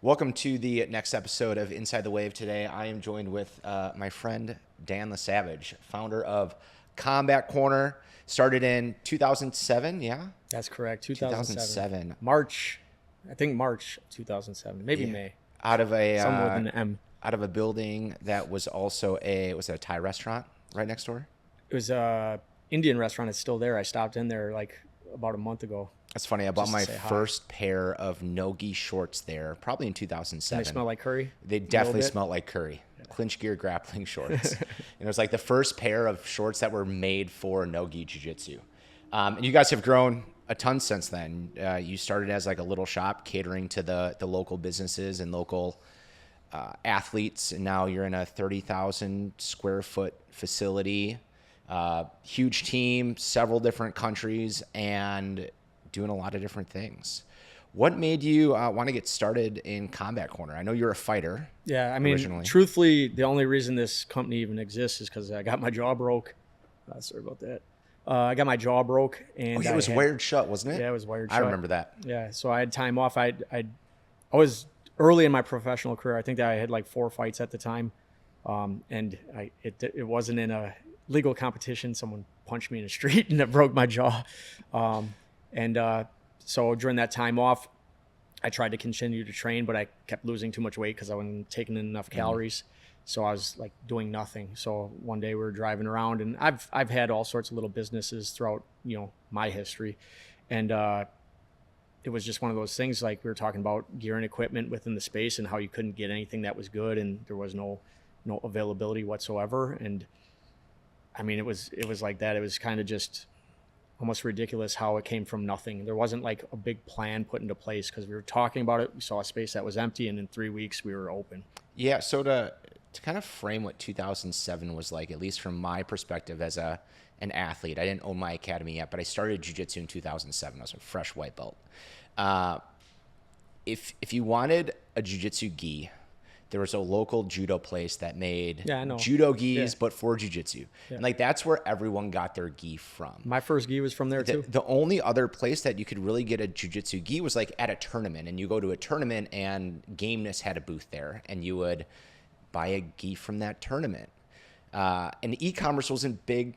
Welcome to the next episode of Inside the Wave. Today, I am joined with my friend Dan LaSavage, founder of Combat Corner. Started in 2007, yeah? That's correct. 2007. March 2007, maybe Yeah. May. Out of Somewhere with a an M. out of a building that was also was it a Thai restaurant right next door? It was a Indian restaurant. It's still there. I stopped in there like about a month ago. That's funny. I bought Just to my say hi. first pair of no-gi shorts there, probably in And 2007. they smell like curry. They A definitely little bit. smelled like curry. Clinch gear grappling shorts. And it was like the first pair of shorts that were made for no-gi jiu-jitsu. And you guys have grown a ton since then. You started as like a little shop catering to the local businesses and local athletes. And now you're in a 30,000 square foot facility, huge team, several different countries, and doing a lot of different things. What made you want to get started in Combat Corner? I know you're a fighter. Yeah, I mean, Originally. truthfully, the only reason this company even exists is because I got my jaw broke. Sorry about that. I got my jaw broke, and It was I had- wired shut, wasn't it? Yeah, it was wired I shut. remember that. Yeah, so I had time off. I was early in my professional career. I think that I had like 4 fights at the time, and it wasn't in a legal competition. Someone punched me in the street, and it broke my jaw. So during that time off, I tried to continue to train, but I kept losing too much weight because I wasn't taking in enough calories. So I was like doing nothing. So one day we were driving around, and I've had all sorts of little businesses throughout my history, and it was just one of those things, like we were talking about gear and equipment within the space and how you couldn't get anything that was good, and there was no availability whatsoever. And I mean, it was like that. It was kind of just almost ridiculous how it came from nothing. There wasn't like a big plan put into place because we were talking about it. We saw a space that was empty, and in 3 weeks we were open. Yeah, so to kind of frame what 2007 was like, at least from my perspective as an athlete, I didn't own my academy yet, but I started jiu-jitsu in 2007. I was a fresh white belt. If you wanted a jiu-jitsu gi, there was a local judo place that made judo gis, Yeah. but for jiu-jitsu. Yeah. And like that's where everyone got their gi from. My first gi was from there too. The only other place that you could really get a jiu-jitsu gi was like at a tournament, and you go to a tournament and Gameness had a booth there, and you would buy a gi from that tournament. And e-commerce wasn't big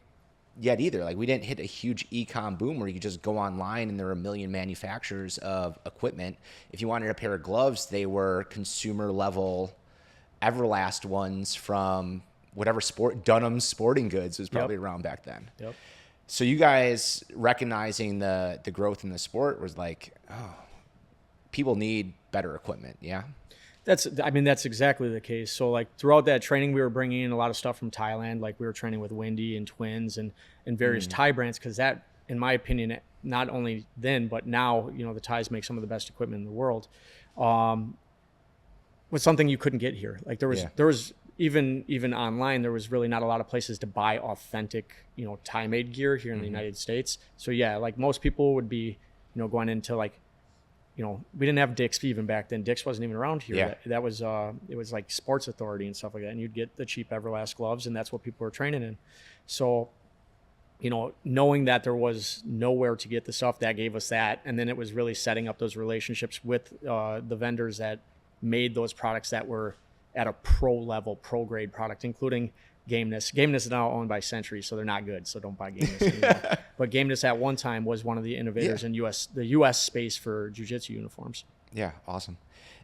yet either. Like we didn't hit a huge e-com boom where you could just go online and there were a million manufacturers of equipment. If you wanted a pair of gloves, they were consumer level Everlast ones from whatever Dunham's Sporting Goods was probably around back then. Yep. So you guys recognizing the growth in the sport was like, oh, people need better equipment. Yeah. That's exactly the case. So like throughout that training, we were bringing in a lot of stuff from Thailand. Like we were training with Windy and Twins and various Thai brands, because that, in my opinion, not only then but now, the Thais make some of the best equipment in the world. Was something you couldn't get here. Like there was even online, there was really not a lot of places to buy authentic, Thai made gear here in the United States. So yeah, like most people would be, going into like, we didn't have Dick's even back then. Dick's wasn't even around here. Yeah. That was, it was like Sports Authority and stuff like that. And you'd get the cheap Everlast gloves, and that's what people were training in. So, knowing that there was nowhere to get the stuff, that gave us that. And then it was really setting up those relationships with the vendors that made those products that were at a pro grade product, including Gameness. Gameness is now owned by Century, so they're not good. So don't buy Gameness anymore. But Gameness at one time was one of the innovators in the U.S. space for jiu-jitsu uniforms. Yeah, awesome.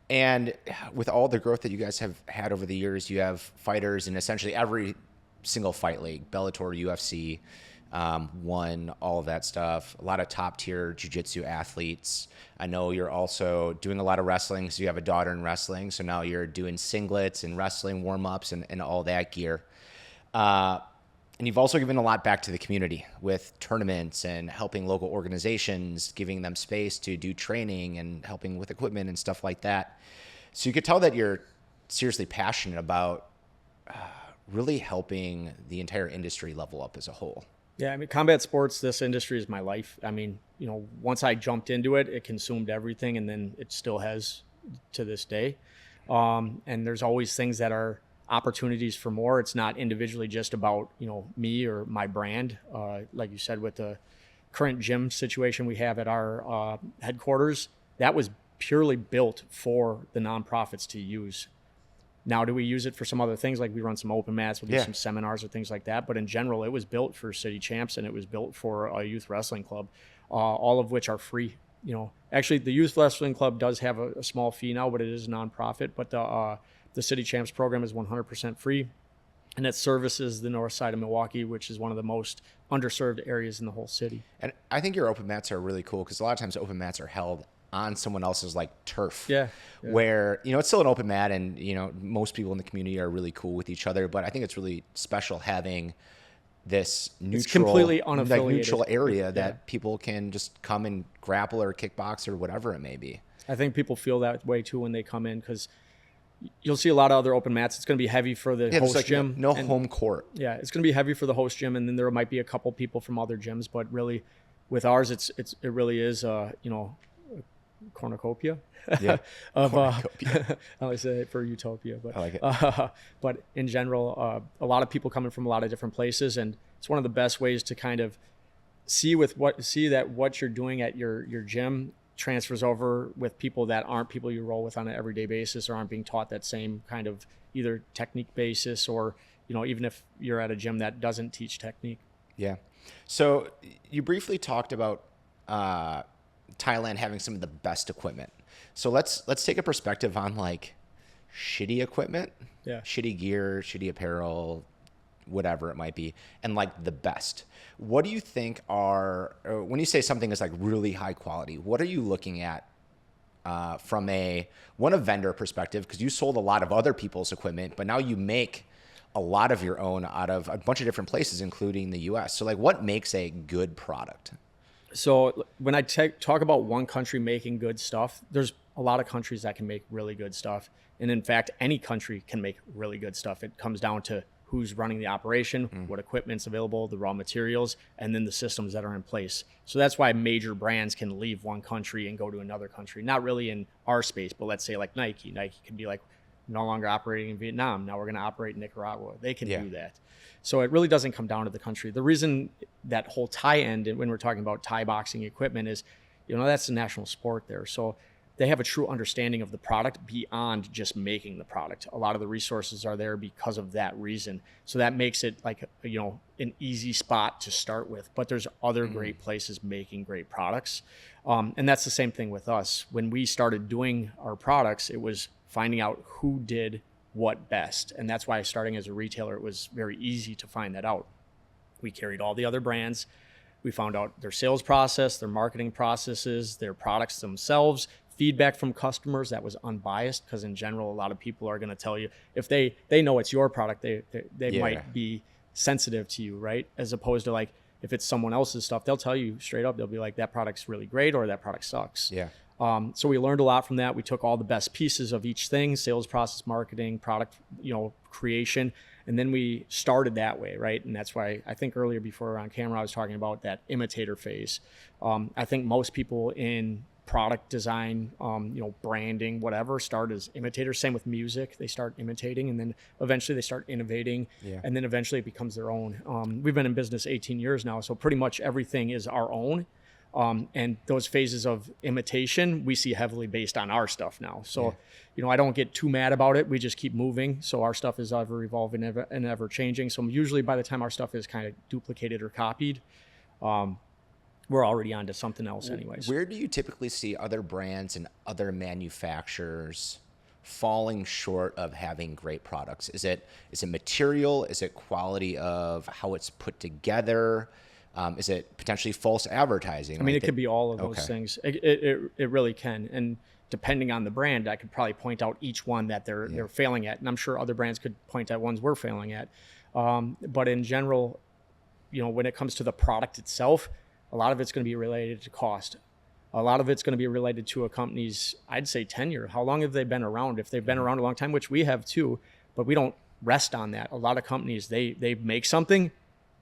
And with all the growth that you guys have had over the years, you have fighters in essentially every single fight league, Bellator, UFC, One, all of that stuff. A lot of top tier jiu-jitsu athletes. I know you're also doing a lot of wrestling, so you have a daughter in wrestling. So now you're doing singlets and wrestling warm-ups and all that gear. And you've also given a lot back to the community with tournaments and helping local organizations, giving them space to do training and helping with equipment and stuff like that. So you could tell that you're seriously passionate about really helping the entire industry level up as a whole. Yeah, I mean, combat sports, this industry is my life. I mean, once I jumped into it, it consumed everything, and then it still has to this day. And there's always things that are opportunities for more. It's not individually just about, me or my brand. Like you said, with the current gym situation we have at our headquarters, that was purely built for the nonprofits to use. Now, do we use it for some other things? Like we run some open mats, we'll do some seminars or things like that. But in general, it was built for city champs and it was built for a youth wrestling club, all of which are free. Actually, the youth wrestling club does have a small fee now, but it is a nonprofit. But the city champs program is 100% free. And it services the north side of Milwaukee, which is one of the most underserved areas in the whole city. And I think your open mats are really cool because a lot of times open mats are held on someone else's like turf, where it's still an open mat, and most people in the community are really cool with each other. But I think it's really special having this neutral, it's completely unaffiliated, neutral area that people can just come and grapple or kickbox or whatever it may be. I think people feel that way too when they come in, because you'll see a lot of other open mats. It's going to be heavy for the host gym. No home court. Yeah, it's going to be heavy for the host gym, and then there might be a couple people from other gyms. But really, with ours, it really is cornucopia. Yeah, cornucopia. I always say it for utopia, but I like it. But in general, a lot of people coming from a lot of different places, and it's one of the best ways to kind of see that what you're doing at your gym transfers over with people that aren't people you roll with on an everyday basis, or aren't being taught that same kind of either technique basis, or even if you're at a gym that doesn't teach technique. Yeah. So you briefly talked about Thailand having some of the best equipment. So let's take a perspective on like shitty equipment, shitty gear, shitty apparel, whatever it might be, and like the best. What do you think when you say something is like really high quality, what are you looking at from a vendor perspective? Because you sold a lot of other people's equipment, but now you make a lot of your own out of a bunch of different places, including the US. So like what makes a good product? So when I talk about one country making good stuff, there's a lot of countries that can make really good stuff. And in fact, any country can make really good stuff. It comes down to who's running the operation, what equipment's available, the raw materials, and then the systems that are in place. So that's why major brands can leave one country and go to another country. Not really in our space, but let's say like Nike. Nike can be like, no longer operating in Vietnam. Now we're going to operate in Nicaragua. They can do that. So it really doesn't come down to the country. The reason that whole Thai end, when we're talking about Thai boxing equipment, is, that's the national sport there. So they have a true understanding of the product beyond just making the product. A lot of the resources are there because of that reason. So that makes it like, an easy spot to start with. But there's other great places making great products. And that's the same thing with us. When we started doing our products, it was finding out who did what best. And that's why starting as a retailer, it was very easy to find that out. We carried all the other brands. We found out their sales process, their marketing processes, their products themselves, feedback from customers that was unbiased, because in general, a lot of people are going to tell you, if they know it's your product, they might be sensitive to you, right? As opposed to like, if it's someone else's stuff, they'll tell you straight up, they'll be like, that product's really great, or that product sucks. Yeah. So we learned a lot from that. We took all the best pieces of each thing, sales process, marketing, product, creation, and then we started that way, right? And that's why I think earlier before we were on camera, I was talking about that imitator phase. I think most people in product design, branding, whatever, start as imitators. Same with music. They start imitating, and then eventually they start innovating, and then eventually it becomes their own. We've been in business 18 years now, so pretty much everything is our own. And those phases of imitation, we see heavily based on our stuff now. So, I don't get too mad about it. We just keep moving. So our stuff is ever evolving and ever changing. So usually by the time our stuff is kind of duplicated or copied, we're already on to something else anyways. Where do you typically see other brands and other manufacturers falling short of having great products? Is it material? Is it quality of how it's put together? Is it potentially false advertising? I mean, it could be all of those things. It really can. And depending on the brand, I could probably point out each one that they're failing at. And I'm sure other brands could point at ones we're failing at. But in general, when it comes to the product itself, a lot of it's going to be related to cost. A lot of it's going to be related to a company's, I'd say, tenure. How long have they been around? If they've been around a long time, which we have too, but we don't rest on that. A lot of companies, they make something,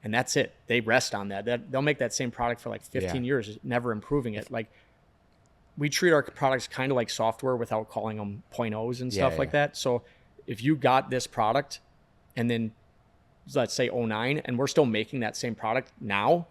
and that's it. They rest on that. They'll make that same product for like 15 years, never improving it. Like, we treat our products kind of like software without calling them .0s and stuff like that. So if you got this product and then let's say 09, and we're still making that same product now,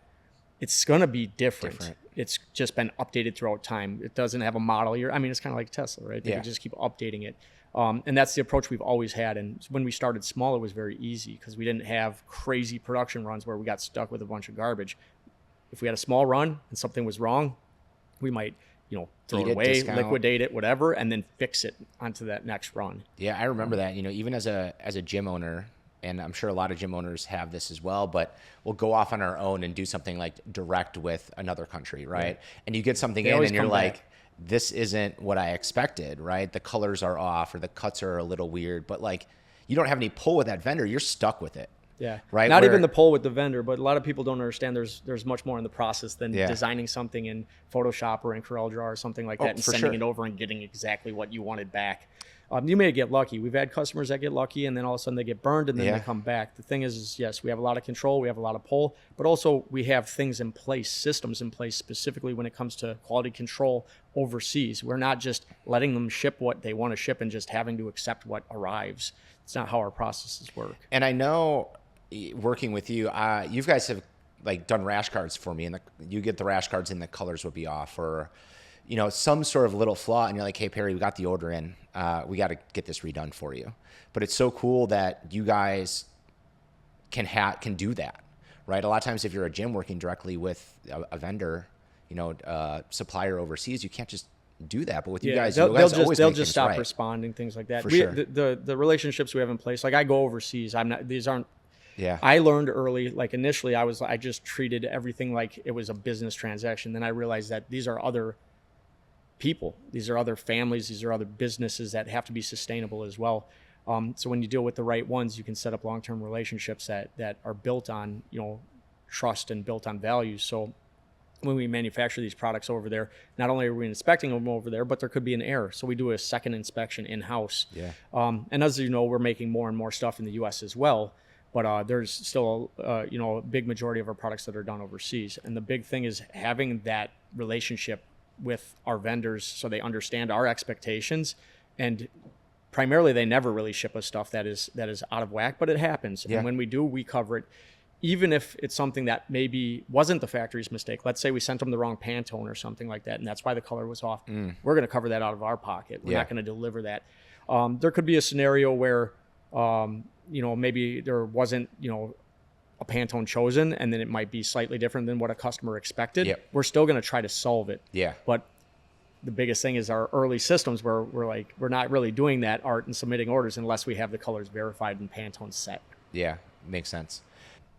it's going to be different. it's just been updated throughout time. It doesn't have a model year. I mean, it's kind of like Tesla, right? They Yeah. just keep updating it. And that's the approach we've always had. And when we started small, it was very easy because we didn't have crazy production runs where we got stuck with a bunch of garbage. If we had a small run and something was wrong, we might, throw Eat it it, away, discount. liquidate it, whatever, and then fix it onto that next run. Yeah, I remember that. Even as a gym owner, and I'm sure a lot of gym owners have this as well, but we'll go off on our own and do something like direct with another country, right? Yeah. And you get something in and you're like, this isn't what I expected, right? The colors are off or the cuts are a little weird, but like you don't have any pull with that vendor. You're stuck with it. Yeah. Right. Not even the pull with the vendor, but a lot of people don't understand there's much more in the process than Yeah. designing something in Photoshop or in CorelDRAW or something like that and sending it over and getting exactly what you wanted back. You may get lucky. We've had customers that get lucky and then all of a sudden they get burned and then they come back. The thing is, yes, we have a lot of control. We have a lot of pull, but also we have things in place, systems in place, specifically when it comes to quality control overseas. We're not just letting them ship what they want to ship and just having to accept what arrives. It's not how our processes work. And I know working with you, you guys have like done rash cards for me, and you get the rash cards and the colors would be off, or some sort of little flaw, and you're like, hey Perry, we got the order in, we got to get this redone for you. But it's so cool that you guys can do that, right? A lot of times if you're a gym working directly with a vendor, supplier overseas, you can't just do that. But with you guys, they'll just stop right. responding, things like that. For sure. The relationships we have in place, like I go overseas, these aren't. Yeah. I learned early, like initially I just treated everything like it was a business transaction. Then I realized that these are other people, these are other families, these are other businesses that have to be sustainable as well. So when you deal with the right ones, you can set up long-term relationships that are built on, trust and built on values. So when we manufacture these products over there, not only are we inspecting them over there, but there could be an error. So we do a second inspection in-house. Yeah. And as you know, we're making more and more stuff in the US as well. But there's still, a big majority of our products that are done overseas. And the big thing is having that relationship with our vendors so they understand our expectations. And primarily, they never really ship us stuff that is out of whack, but it happens. Yeah. And when we do, we cover it. Even if it's something that maybe wasn't the factory's mistake. Let's say we sent them the wrong Pantone or something like that, and that's why the color was off. We're going to cover that out of our pocket. We're not going to deliver that. There could be a scenario where maybe there wasn't, a Pantone chosen, and then it might be slightly different than what a customer expected. Yep. We're still going to try to solve it. Yeah. But the biggest thing is our early systems where we're not really doing that art and submitting orders unless we have the colors verified and Pantone set. Yeah, makes sense.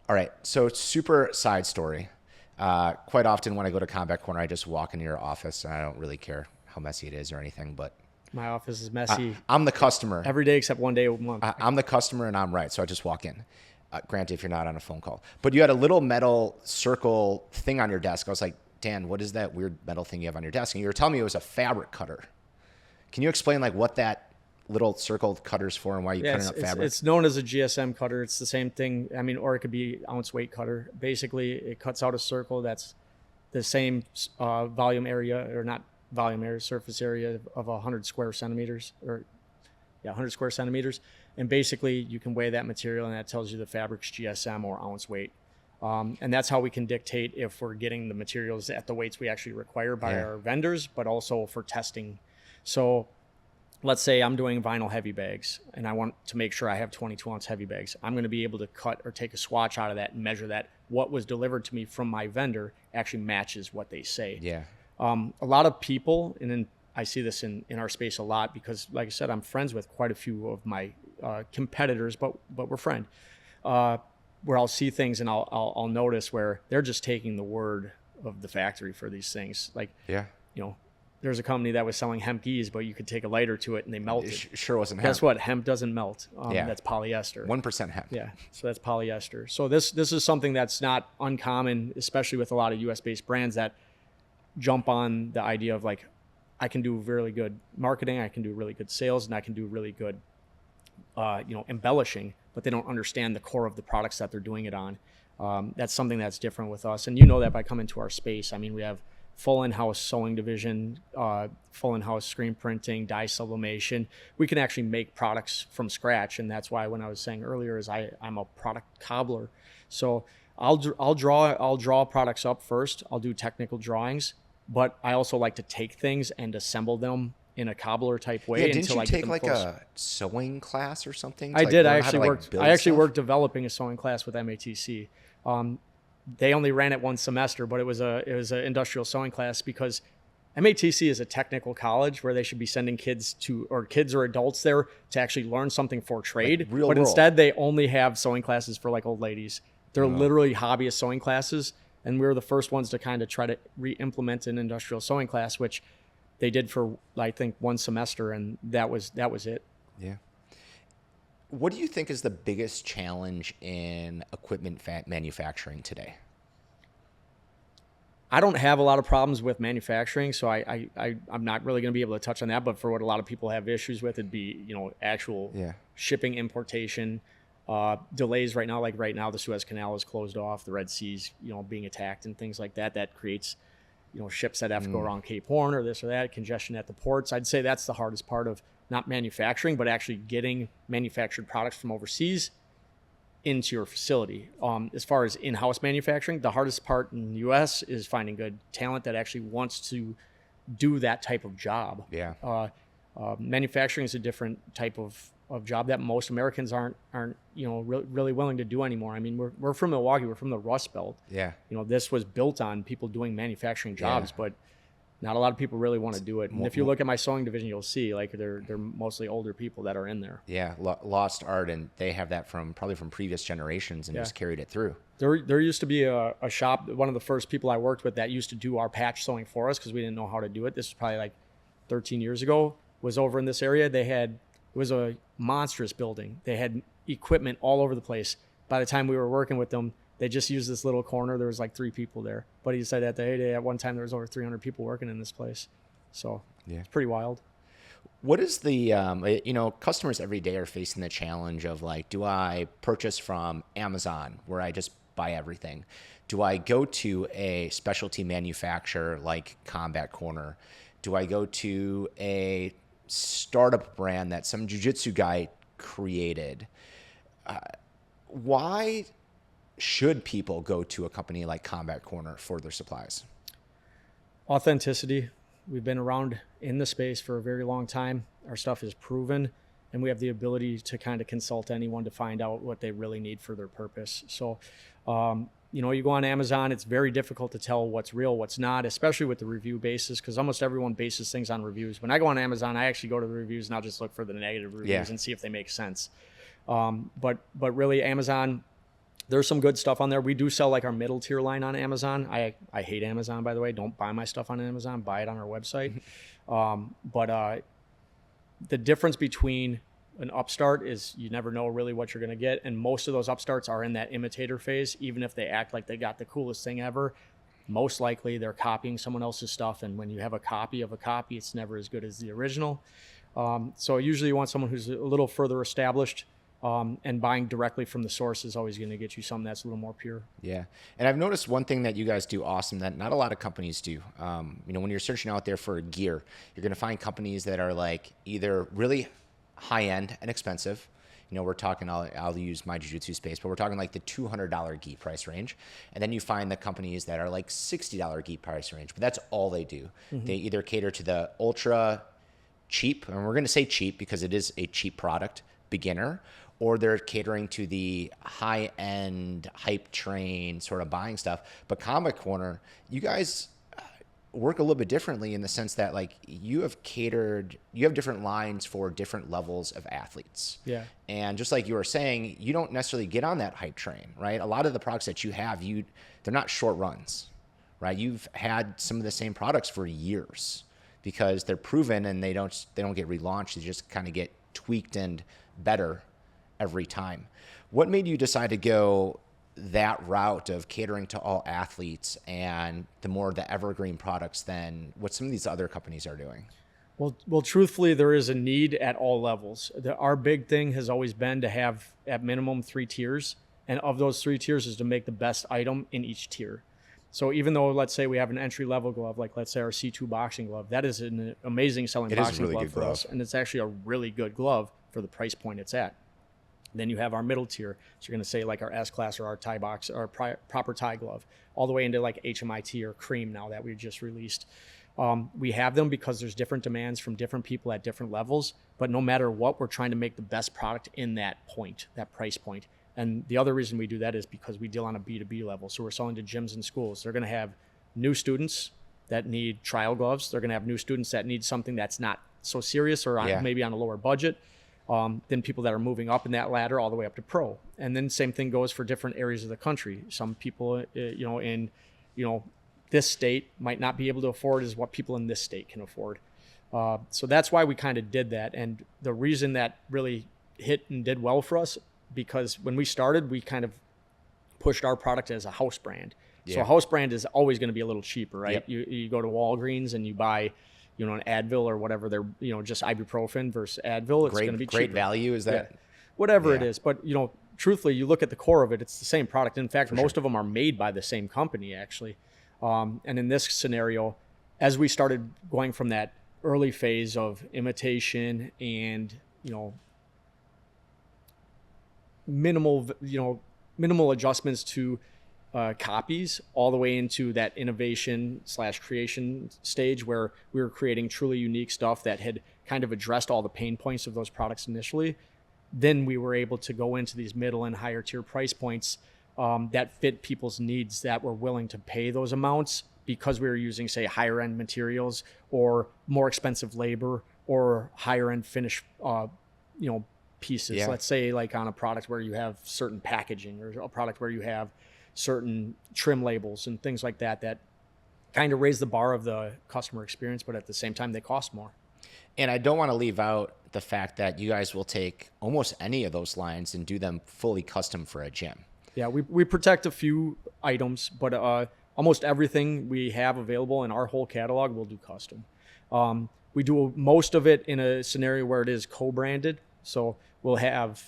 All right. So super side story. Quite often when I go to Combat Corner, I just walk into your office and I don't really care how messy it is or anything, but my office is messy. I'm the customer. Every day except one day a month. I'm the customer and I'm right. So I just walk in. Granted, if you're not on a phone call. But you had a little metal circle thing on your desk. I was like, Dan, what is that weird metal thing you have on your desk? And you were telling me it was a fabric cutter. Can you explain like what that little circle cutter's for and why you cut up fabric? It's known as a GSM cutter. It's the same thing. I mean, or it could be ounce weight cutter. Basically, it cuts out a circle that's the same volume area, or not volume area, surface area of 100 square centimeters, 100 square centimeters. And basically, you can weigh that material, and that tells you the fabric's GSM or ounce weight. And that's how we can dictate if we're getting the materials at the weights we actually require by our vendors, but also for testing. So let's say I'm doing vinyl heavy bags, and I want to make sure I have 22-ounce heavy bags. I'm going to be able to cut or take a swatch out of that and measure that what was delivered to me from my vendor actually matches what they say. Yeah. A lot of people, and then I see this in our space a lot because, like I said, I'm friends with quite a few of my competitors, but we're friends. Where I'll see things and I'll notice where they're just taking the word of the factory for these things. Like, there's a company that was selling hemp geese, but you could take a lighter to it and they melted. It sure wasn't hemp. Guess what? Hemp doesn't melt. That's polyester. 1% hemp. Yeah, so that's polyester. So this is something that's not uncommon, especially with a lot of US-based brands that jump on the idea of like, I can do really good marketing, I can do really good sales, and I can do really good, embellishing, but they don't understand the core of the products that they're doing it on. That's something that's different with us. And you know that by coming to our space. I mean, we have full in-house sewing division, full in-house screen printing, dye sublimation. We can actually make products from scratch, and that's why when I was saying earlier is I'm a product cobbler. So I'll draw products up first. I'll do technical drawings, but I also like to take things and assemble them in a cobbler type way. Yeah, didn't until you I get take them like close. a sewing class or something? I To, did. learn I how to, actually worked. build I actually stuff? worked developing a sewing class with MATC. They only ran it one semester, but it was an industrial sewing class because MATC is a technical college where they should be sending kids or adults there to actually learn something for trade. Like real but world. instead, they only have sewing classes for like old ladies. They're literally hobbyist sewing classes, and we were the first ones to kind of try to re-implement an industrial sewing class, which they did for I think one semester, and that was it. Yeah. What do you think is the biggest challenge in equipment manufacturing today? I don't have a lot of problems with manufacturing, so I'm not really going to be able to touch on that. But for what a lot of people have issues with, it'd be actual shipping, importation, delays right now. Like right now, the Suez Canal is closed off, the Red Sea's being attacked and things like that. That creates ships that have to go around Cape Horn or this or that, congestion at the ports. I'd say that's the hardest part of not manufacturing, but actually getting manufactured products from overseas into your facility. As far as in-house manufacturing, the hardest part in the U.S. is finding good talent that actually wants to do that type of job. Yeah. Manufacturing is a different type of job that most Americans aren't really willing to do anymore. I mean, we're from Milwaukee, we're from the Rust Belt. Yeah. This was built on people doing manufacturing jobs, but not a lot of people really want to do it. And if you look at my sewing division, you'll see like they're mostly older people that are in there. Yeah, lost art, and they have that probably from previous generations and just carried it through. There used to be a shop, one of the first people I worked with that used to do our patch sewing for us because we didn't know how to do it. This was probably like 13 years ago, was over in this area. It was a monstrous building. They had equipment all over the place. By the time we were working with them, they just used this little corner. There was like 3 people there. But he said at one time there was over 300 people working in this place. So it's pretty wild. What is the, customers every day are facing the challenge of like, do I purchase from Amazon where I just buy everything? Do I go to a specialty manufacturer like Combat Corner? Do I go to a startup brand that some jiu-jitsu guy created? Why should people go to a company like Combat Corner for their supplies? Authenticity. We've been around in the space for a very long time. Our stuff is proven, and we have the ability to kind of consult anyone to find out what they really need for their purpose. So, you go on Amazon, it's very difficult to tell what's real, what's not, especially with the review basis, because almost everyone bases things on reviews. When I go on Amazon, I actually go to the reviews and I'll just look for the negative reviews and see if they make sense. But really, Amazon, there's some good stuff on there. We do sell like our middle tier line on Amazon. I hate Amazon, by the way. Don't buy my stuff on Amazon. Buy it on our website. But the difference between an upstart is you never know really what you're going to get. And most of those upstarts are in that imitator phase. Even if they act like they got the coolest thing ever, most likely they're copying someone else's stuff. And when you have a copy of a copy, it's never as good as the original. So usually you want someone who's a little further established. And buying directly from the source is always going to get you something that's a little more pure. Yeah. And I've noticed one thing that you guys do awesome that not a lot of companies do. When you're searching out there for gear, you're going to find companies that are like either really high end and expensive. We're talking, I'll use my jiu-jitsu space, but we're talking like the $200 gi price range. And then you find the companies that are like $60 gi price range, but that's all they do. Mm-hmm. They either cater to the ultra cheap, and we're going to say cheap because it is a cheap product, beginner, or they're catering to the high-end hype train sort of buying stuff. But Combat Corner, you guys work a little bit differently in the sense that like you have different lines for different levels of athletes. Yeah. And just like you were saying, you don't necessarily get on that hype train, right? A lot of the products that you have, they're not short runs, right? You've had some of the same products for years because they're proven and they don't get relaunched. They just kind of get tweaked and better every time. What made you decide to go that route of catering to all athletes and the evergreen products than what some of these other companies are doing? Well, truthfully, there is a need at all levels. Our big thing has always been to have at minimum 3 tiers. And of those 3 tiers is to make the best item in each tier. So even though, let's say we have an entry level glove, like let's say our C2 boxing glove, that is an amazing selling It is a boxing really glove good for glove. us. And it's actually a really good glove for the price point it's at. Then you have our middle tier. So you're going to say like our S class or our Thai box or proper Thai glove, all the way into like HMIT or cream now that we just released. We have them because there's different demands from different people at different levels. But no matter what, we're trying to make the best product in that point, that price point. And the other reason we do that is because we deal on a B2B level. So we're selling to gyms and schools. They're going to have new students that need trial gloves. They're going to have new students that need something that's not so serious or maybe on a lower budget. Then people that are moving up in that ladder all the way up to pro. And then same thing goes for different areas of the country. Some people, in this state might not be able to afford is what people in this state can afford. So that's why we kind of did that. And the reason that really hit and did well for us, because when we started, we kind of pushed our product as a house brand. Yeah. So a house brand is always going to be a little cheaper, right? Yep. You go to Walgreens and you buy, an Advil or whatever, they're, just ibuprofen versus Advil. It's going to be cheaper. Great value is that? Yeah. Whatever it is. But, truthfully, you look at the core of it, it's the same product. In fact, most of them are made by the same company, actually. And in this scenario, as we started going from that early phase of imitation and, minimal adjustments to copies all the way into that innovation/creation stage where we were creating truly unique stuff that had kind of addressed all the pain points of those products initially. Then we were able to go into these middle and higher tier price points that fit people's needs, that were willing to pay those amounts because we were using, say, higher end materials or more expensive labor or higher end finish, pieces. Yeah. Let's say like on a product where you have certain packaging or a product where you have certain trim labels and things like that, that kind of raise the bar of the customer experience, but at the same time, they cost more. And I don't want to leave out the fact that you guys will take almost any of those lines and do them fully custom for a gym. Yeah, we protect a few items, but almost everything we have available in our whole catalog, we'll do custom. We do most of it in a scenario where it is co-branded. So we'll have,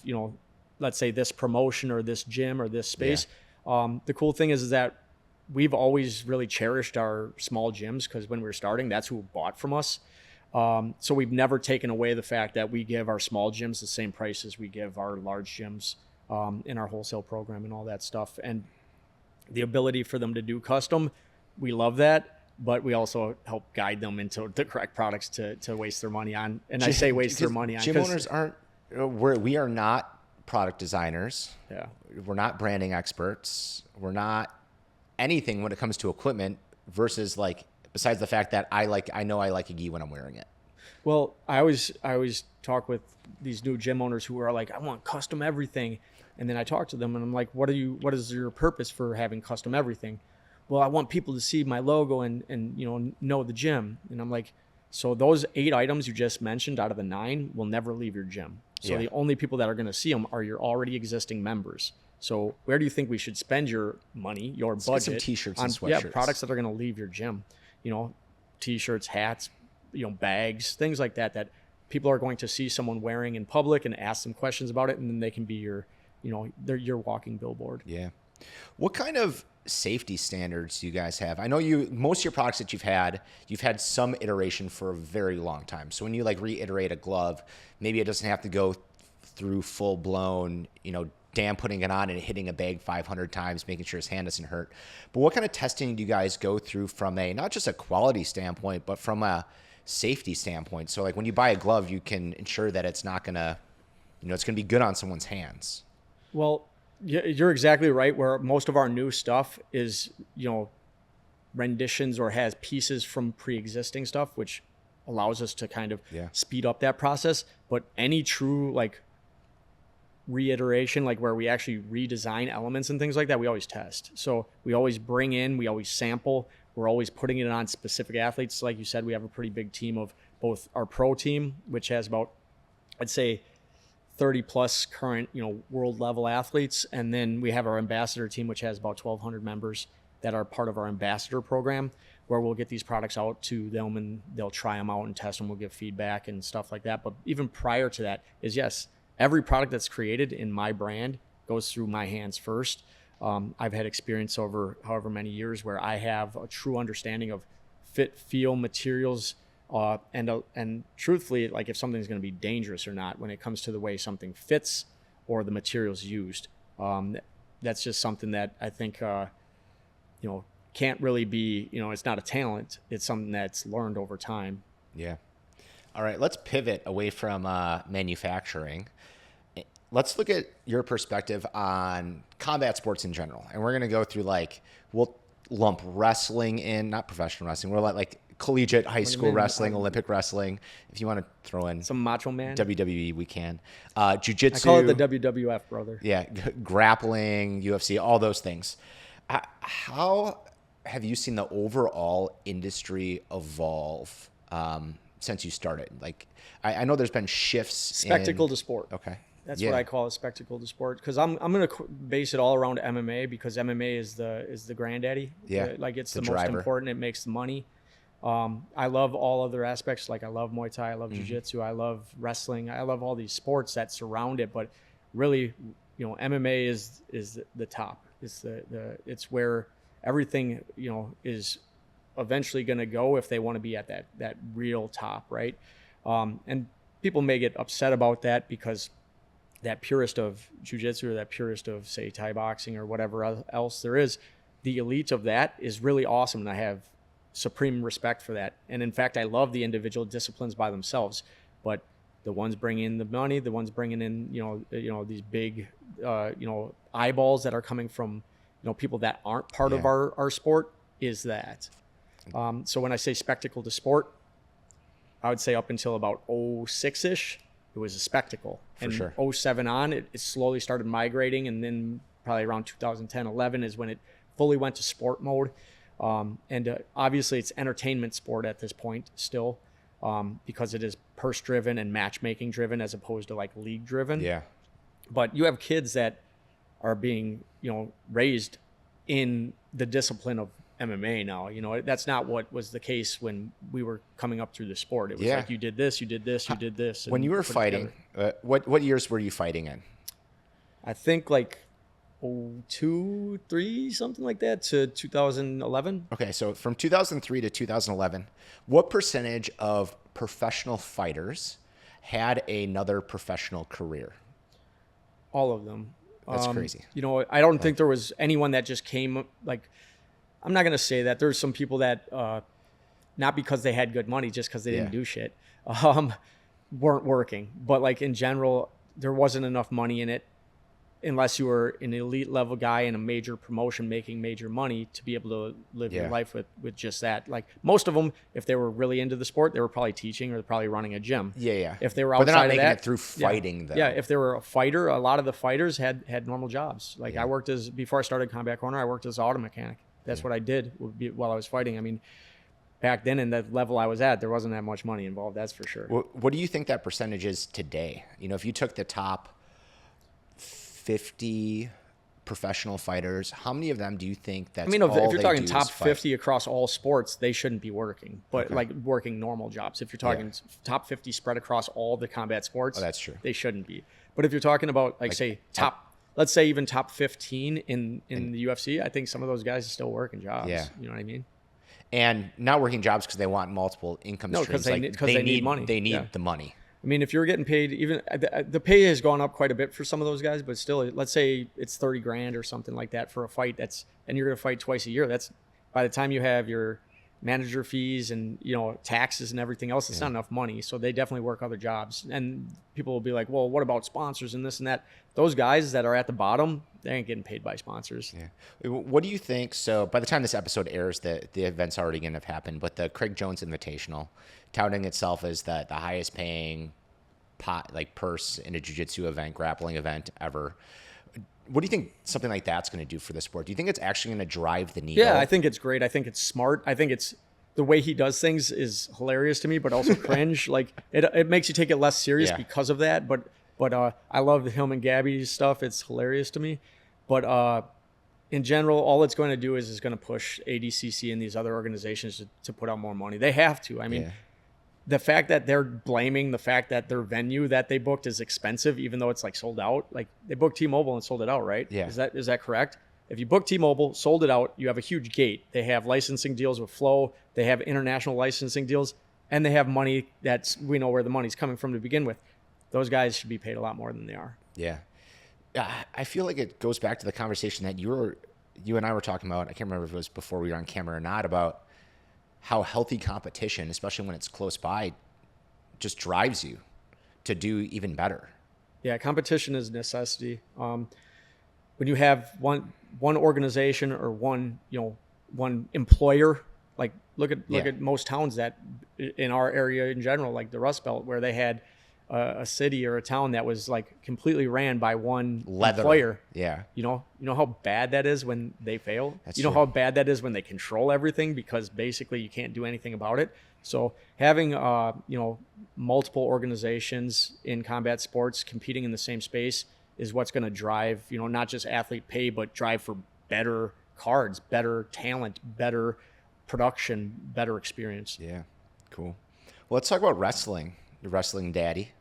let's say this promotion or this gym or this space. Yeah. The cool thing is that we've always really cherished our small gyms because when we were starting, that's who bought from us. So we've never taken away the fact that we give our small gyms the same price as we give our large gyms in our wholesale program and all that stuff. And the ability for them to do custom, we love that. But we also help guide them into the correct products to waste their money on. And I say waste their money on. Gym owners we are not product designers. Yeah. We're not branding experts. We're not anything when it comes to equipment versus besides the fact that I know I like a gi when I'm wearing it. Well, I always talk with these new gym owners who are like, I want custom everything. And then I talk to them and I'm like, what is your purpose for having custom everything? Well, I want people to see my logo and know the gym. And I'm like, so those 8 items you just mentioned out of the 9 will never leave your gym. So the only people that are going to see them are your already existing members. So where do you think we should spend your money, your budget? Get some t-shirts and sweatshirts. Yeah, products that are going to leave your gym. T-shirts, hats, bags, things like that people are going to see someone wearing in public and ask them questions about it, and then they can be your walking billboard. Yeah. What kind of safety standards do you guys have? I know most of your products that you've had some iteration for a very long time. So when you reiterate a glove, maybe it doesn't have to go through full blown, Dan putting it on and hitting a bag 500 times, making sure his hand doesn't hurt. But what kind of testing do you guys go through from not just a quality standpoint, but from a safety standpoint? So when you buy a glove, you can ensure that it's not gonna, it's gonna be good on someone's hands. Well, you're exactly right. Where most of our new stuff is, renditions or has pieces from pre-existing stuff, which allows us to kind of speed up that process. But any true reiteration, where we actually redesign elements and things like that, we always test. So we always bring in, we always sample. We're always putting it on specific athletes. Like you said, we have a pretty big team of both our pro team, which has about, I'd say, 30 plus current, world level athletes. And then we have our ambassador team, which has about 1,200 members that are part of our ambassador program, where we'll get these products out to them and they'll try them out and test them. We'll give feedback and stuff like that. But even prior to that is, yes, every product that's created in my brand goes through my hands first. I've had experience over however many years where I have a true understanding of fit, feel, materials, and truthfully, like if something's going to be dangerous or not when it comes to the way something fits or the materials used. That's just something that I think, can't really be, it's not a talent. It's something that's learned over time. Yeah. All right, let's pivot away from manufacturing. Let's look at your perspective on combat sports in general. And we're going to go through we'll lump wrestling in, not professional wrestling. We're like collegiate, high school wrestling, Olympic wrestling. If you want to throw in some Macho Man, WWE, we can. Jiu-Jitsu. I call it the WWF, brother. Yeah, grappling, UFC, all those things. How have you seen the overall industry evolve since you started? Like, I know there's been shifts. Spectacle to sport. Okay. That's what I call a spectacle to sport, because I'm going to base it all around MMA, because MMA is the granddaddy. Yeah. It's the driver. most important. It makes the money. I love all other aspects. Like I love Muay Thai, I love Jiu-Jitsu, I love wrestling, I love all these sports that surround it. But really, MMA is the top. It's where everything is eventually going to go if they want to be at that real top, right? And people may get upset about that, because that purist of jiu-jitsu or that purist of, say, Thai boxing or whatever else there is, the elite of that is really awesome, and I have supreme respect for that. And in fact, I love the individual disciplines by themselves, but the ones bringing in the money, the ones bringing in these big eyeballs that are coming from people that aren't part of our sport is that. So when I say spectacle to sport, I would say up until about 06-ish, it was a spectacle. And sure. 07 on, it slowly started migrating, and then probably around 2010, 11 is when it fully went to sport mode. And obviously it's entertainment sport at this point still, because it is purse driven and matchmaking driven as opposed to like league driven. Yeah. But you have kids that are being, raised in the discipline of MMA now. That's not what was the case when we were coming up through the sport. It was like you did this, you did this, you did this. When you were fighting, what years were you fighting in? I think like 02, 03, something like that, to 2011. Okay, so from 2003 to 2011, what percentage of professional fighters had another professional career? All of them. That's crazy. I don't think there was anyone that just came, like, I'm not going to say that. There's some people that, not because they had good money, just because they didn't do shit, weren't working. But like in general, there wasn't enough money in it unless you were an elite level guy in a major promotion making major money to be able to live your life with just that. Like most of them, if they were really into the sport, they were probably teaching or probably running a gym. Yeah. If they were but they're not outside of making that, it through fighting though. Yeah, if they were a fighter, a lot of the fighters had normal jobs. Like I worked before I started Combat Corner, I worked as an auto mechanic. That's what I did while I was fighting. I mean, back then in that level I was at, there wasn't that much money involved, that's for sure. What do you think that percentage is today? If you took the top 50 professional fighters, how many of them do you think that's all if you're they talking do top is fight? 50 across all sports, they shouldn't be working, but like working normal jobs. If you're talking top 50 spread across all the combat sports, that's true. They shouldn't be. But if you're talking about say let's say even top 15 in the UFC, I think some of those guys are still working jobs. Yeah. You know what I mean? And not working jobs because they want multiple income streams. Because they need money. They need the money. I mean, if you're getting paid, even the pay has gone up quite a bit for some of those guys, but still, let's say it's 30 grand or something like that for a fight. And you're going to fight twice a year. That's by the time you have your manager fees and, taxes and everything else, it's not enough money. So they definitely work other jobs. And people will be like, well, what about sponsors and this and that? Those guys that are at the bottom, they ain't getting paid by sponsors. Yeah. What do you think? So by the time this episode airs, the event's already going to have happened, but the Craig Jones Invitational, touting itself as the highest paying purse in a jiu-jitsu event, grappling event ever. What do you think something like that's going to do for the sport? Do you think it's actually going to drive the needle? Yeah, I think it's great. I think it's smart. I think it's the way he does things is hilarious to me, but also cringe. Like it makes you take it less serious because of that. But I love him and Gabby's stuff. It's hilarious to me. But in general, all it's going to do is going to push ADCC and these other organizations to put out more money. They have to. I mean, the fact that they're blaming the fact that their venue that they booked is expensive, even though it's like sold out. Like they booked T-Mobile and sold it out, right? Yeah. Is that correct? if you book T-Mobile, sold it out, you have a huge gate. They have licensing deals with Flow. They have international licensing deals, and they have money we know where the money's coming from to begin with. Those guys should be paid a lot more than they are. Yeah. I feel like it goes back to the conversation that you and I were talking about. I can't remember if it was before we were on camera or not, about how healthy competition, especially when it's close by, just drives you to do even better. Yeah, competition is a necessity. When you have one organization or one employer, like look at most towns that in our area in general, like the Rust Belt, where they had a city or a town that was like completely ran by one employer. Yeah. You know how bad that is when they fail. That's you know true. how bad that is when they control everything, because basically you can't do anything about it. So having multiple organizations in combat sports competing in the same space is what's going to drive, not just athlete pay, but drive for better cards, better talent, better production, better experience. Yeah. Cool. Well, let's talk about wrestling. The wrestling daddy.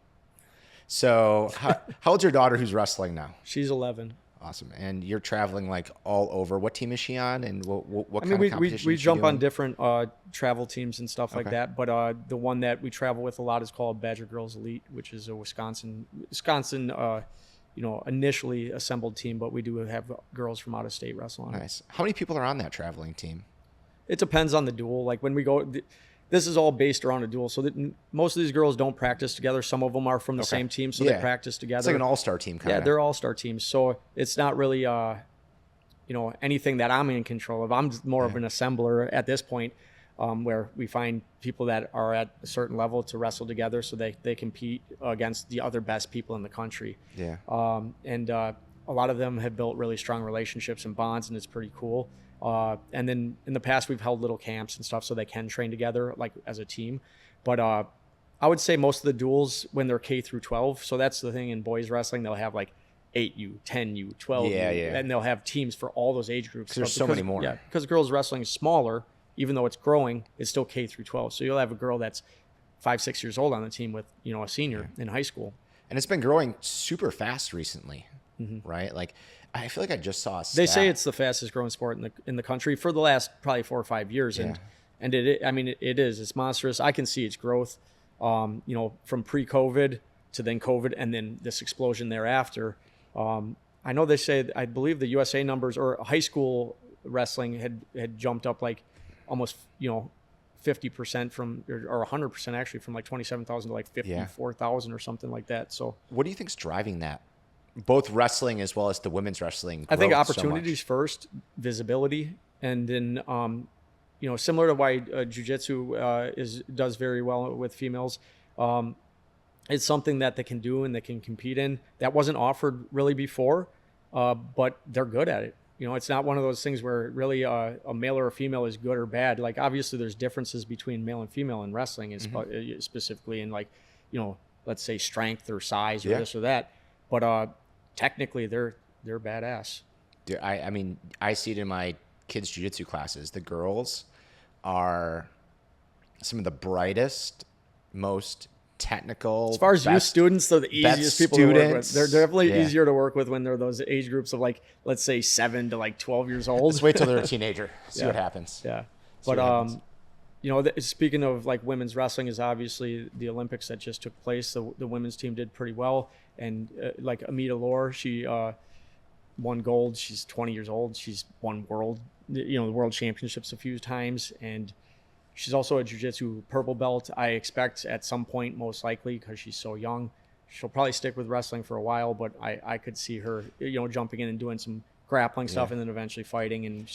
So how old's your daughter who's wrestling now? She's 11. Awesome. And you're traveling like all over. What team is she on, and what kind of we competition we is she jump on doing? different travel teams and stuff like that, but the one that we travel with a lot is called Badger Girls Elite, which is a Wisconsin initially assembled team, but we do have girls from out of state wrestling. Nice. How many people are on that traveling team? It depends on the duel. Like when we go, this is all based around a duel. So that most of these girls don't practice together. Some of them are from the same team, so they practice together. It's like an all-star team kind of. Yeah, they're all-star teams. So it's not really, anything that I'm in control of. I'm just more of an assembler at this point, where we find people that are at a certain level to wrestle together so they compete against the other best people in the country. Yeah. And a lot of them have built really strong relationships and bonds, and it's pretty cool. And then in the past, we've held little camps and stuff so they can train together, like as a team. But I would say most of the duels when they're K through 12. So that's the thing in boys wrestling. They'll have like 8U, 10U, 12U. And they'll have teams for all those age groups. There's so many more. Yeah, because girls wrestling is smaller, even though it's growing, it's still K through 12. So you'll have a girl that's 5-6 years old on the team with, a senior in high school. And it's been growing super fast recently, right? Like, I feel like I just saw a stat. They say it's the fastest growing sport in the country for the last probably 4 or 5 years, and it is. It's monstrous. I can see its growth, from pre-COVID to then COVID, and then this explosion thereafter. I know I believe the USA numbers or high school wrestling had jumped up like almost 50% from or 100% actually from like 27,000 to like 54,000 or something like that. So what do you think's driving that? Both wrestling as well as the women's wrestling. I think opportunities first, visibility, and then similar to why jiu-jitsu does very well with females. It's something that they can do and they can compete in that wasn't offered really before, but they're good at it. It's not one of those things where really a male or a female is good or bad. Like obviously there's differences between male and female in wrestling, specifically in like, let's say strength or size or this or that. But technically they're badass. Dude, I see it in my kids' jiu-jitsu classes. The girls are some of the brightest, most technical. As far as youth students, they're the easiest people to work with. They're definitely easier to work with when they're those age groups of like, let's say 7 to like 12 years old. Let's wait till they're a teenager. See what happens. Yeah. But speaking of like women's wrestling, is obviously the Olympics that just took place. The women's team did pretty well, and like Amita Lore, she won gold. She's 20 years old. She's won the world championships a few times, and she's also a jiu-jitsu purple belt. I expect at some point, most likely, because she's so young, she'll probably stick with wrestling for a while. But I could see her, jumping in and doing some grappling stuff, and then eventually fighting. And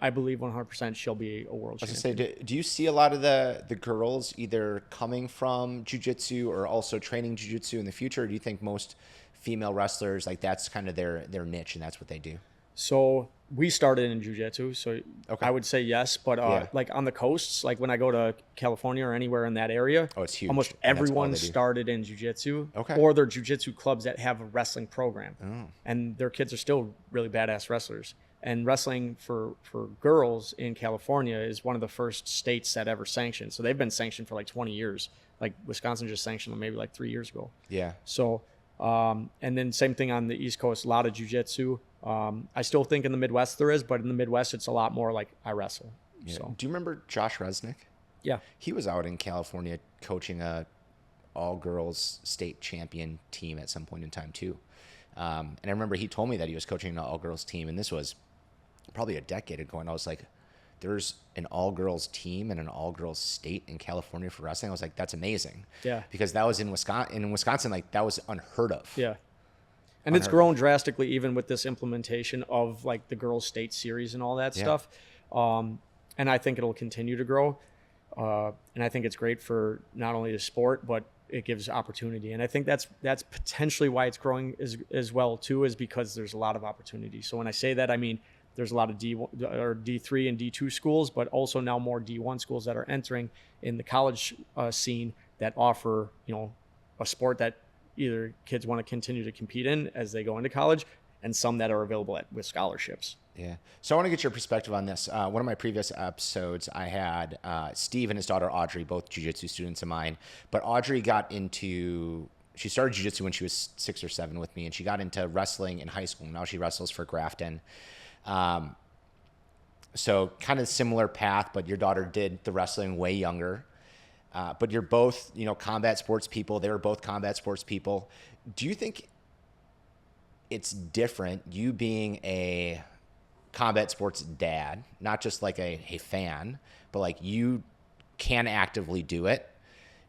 I believe 100% she'll be a world champion. I was gonna say, do you see a lot of the girls either coming from jiu-jitsu or also training jiu-jitsu in the future? Or do you think most female wrestlers, like that's kind of their niche and that's what they do? So we started in jiu-jitsu, so I would say yes. But like on the coasts, like when I go to California or anywhere in that area, it's huge. Almost everyone started in jiu-jitsu, or they're jiu-jitsu clubs that have a wrestling program, and their kids are still really badass wrestlers. And wrestling for girls in California is one of the first states that ever sanctioned. So they've been sanctioned for like 20 years. Like Wisconsin just sanctioned them maybe like 3 years ago. Yeah. So And then same thing on the East Coast, a lot of jiu-jitsu. I still think in the Midwest there is, but in the Midwest it's a lot more like I wrestle. Yeah. So Do you remember Josh Resnick? yeah. He was out in California coaching a all-girls state champion team at some point in time too. And I remember he told me that he was coaching an all-girls team, and this was probably a decade ago. And I was like, there's an all-girls team and an all-girls state in California for wrestling. I was like, that's amazing. Yeah. Because that was in Wisconsin. In Wisconsin, like that was unheard of. Yeah. And it's grown drastically even with this implementation of like the girls state series and all that stuff. And I think it'll continue to grow. And I think it's great for not only the sport, but it gives opportunity. And I think that's potentially why it's growing as well too, is because there's a lot of opportunity. So when I say that, I mean, there's a lot of D1 or D3 and D2 schools, but also now more D1 schools that are entering in the college scene that offer, a sport that either kids want to continue to compete in as they go into college, and some that are available with scholarships. Yeah. So I want to get your perspective on this. One of my previous episodes, I had Steve and his daughter Audrey, both jiu-jitsu students of mine. But Audrey she started jiu-jitsu when she was 6 or 7 with me, and she got into wrestling in high school. Now she wrestles for Grafton. So kind of similar path, but your daughter did the wrestling way younger. But you're both, combat sports people. They were both combat sports people. Do you think it's different, you being a combat sports dad, not just like a fan, but like you can actively do it?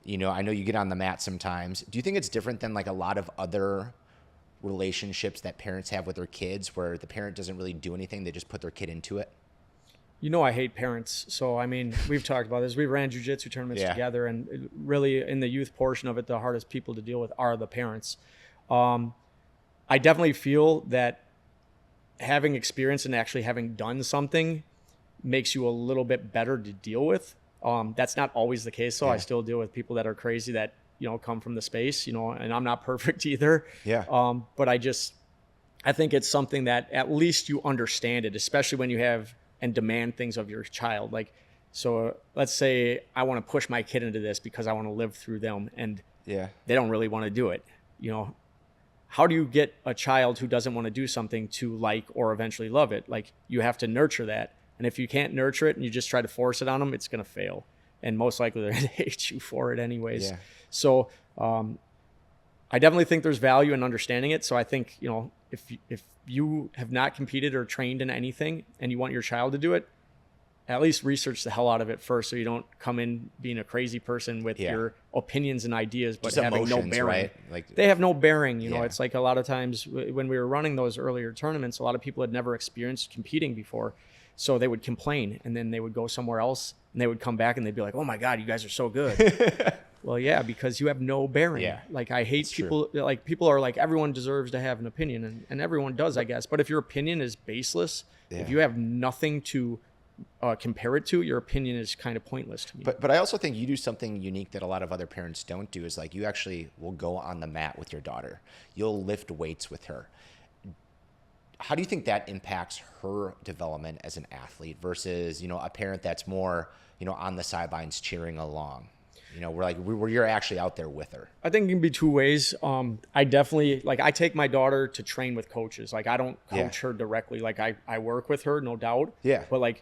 I know you get on the mat sometimes. Do you think it's different than like a lot of other relationships that parents have with their kids, where the parent doesn't really do anything, they just put their kid into it? I hate parents. So, I mean, we've talked about this. We ran jiu-jitsu tournaments together, and really in the youth portion of it, the hardest people to deal with are the parents. I definitely feel that having experience and actually having done something makes you a little bit better to deal with. That's not always the case, though. Yeah. I still deal with people that are crazy that, come from the space, and I'm not perfect either. Yeah. But I think it's something that at least you understand it, especially when you have and demand things of your child. Like, so let's say I want to push my kid into this because I want to live through them, and they don't really want to do it. How do you get a child who doesn't want to do something to like or eventually love it? Like, you have to nurture that. And if you can't nurture it and you just try to force it on them, it's going to fail. And most likely they're going to hate you for it anyways. Yeah. So I definitely think there's value in understanding it. So I think, if you have not competed or trained in anything and you want your child to do it, at least research the hell out of it first, so you don't come in being a crazy person with your opinions and ideas, but just having emotions, no bearing. Right? Like, they have no bearing. It's like a lot of times when we were running those earlier tournaments, a lot of people had never experienced competing before. So they would complain, and then they would go somewhere else, and they would come back and they'd be like, "Oh my God, you guys are so good." Well, yeah, because you have no bearing. Yeah. Like, I hate people. True. Like, people are like, everyone deserves to have an opinion, and everyone does, I guess. But if your opinion is baseless, if you have nothing to compare it to, your opinion is kind of pointless to me. But I also think you do something unique that a lot of other parents don't do, is like you actually will go on the mat with your daughter. You'll lift weights with her. How do you think that impacts her development as an athlete versus, a parent that's more, on the sidelines cheering along? Where you're actually out there with her. I think it can be two ways. I definitely, I take my daughter to train with coaches. Like, I don't coach her directly. Like, I work with her, no doubt. Yeah. But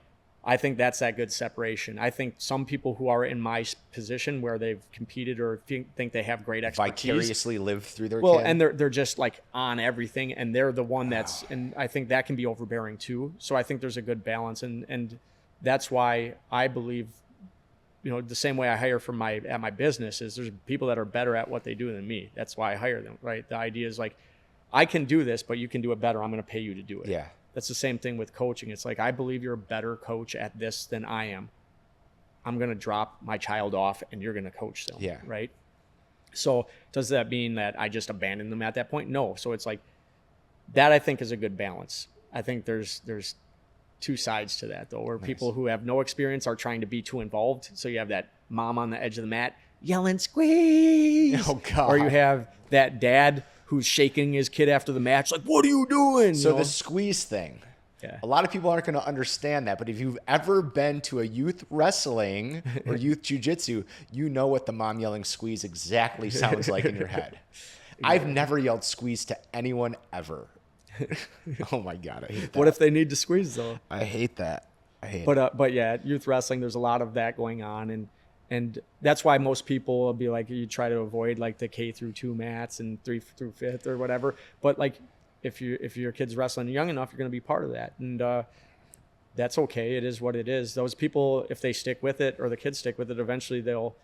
I think that's that good separation. I think some people who are in my position where they've competed or think they have great expertise, vicariously live through their kid. And they're just on everything, and they're the one that's, and I think that can be overbearing too. So I think there's a good balance, and that's why I believe, the same way I hire at my business is there's people that are better at what they do than me. That's why I hire them, right? The idea is I can do this, but you can do it better. I'm going to pay you to do it. Yeah. That's the same thing with coaching. It's like, I believe you're a better coach at this than I am. I'm going to drop my child off and you're going to coach them. Yeah. Right. So does that mean that I just abandon them at that point? No. So it's like that, I think, is a good balance. I think there's two sides to that, though, where people who have no experience are trying to be too involved. So you have that mom on the edge of the mat yelling, "Squeeze!" Oh, God. Or you have that dad who's shaking his kid after the match, like, "What are you doing?" So the squeeze thing. Yeah. A lot of people aren't going to understand that, but if you've ever been to a youth wrestling or youth jiu-jitsu, you know what the mom yelling squeeze exactly sounds like in your head. I've never yelled squeeze to anyone ever. Oh my God, I hate that. What if they need to squeeze though? I hate that. I hate it. But yeah, youth wrestling, there's a lot of that going on, and that's why most people will be like, you try to avoid like the K through 2 mats and 3 through 5th or whatever. But like, if your kid's wrestling young enough, you're going to be part of that, and that's okay. It is what it is. Those people, if they stick with it, or the kids stick with it, eventually they'll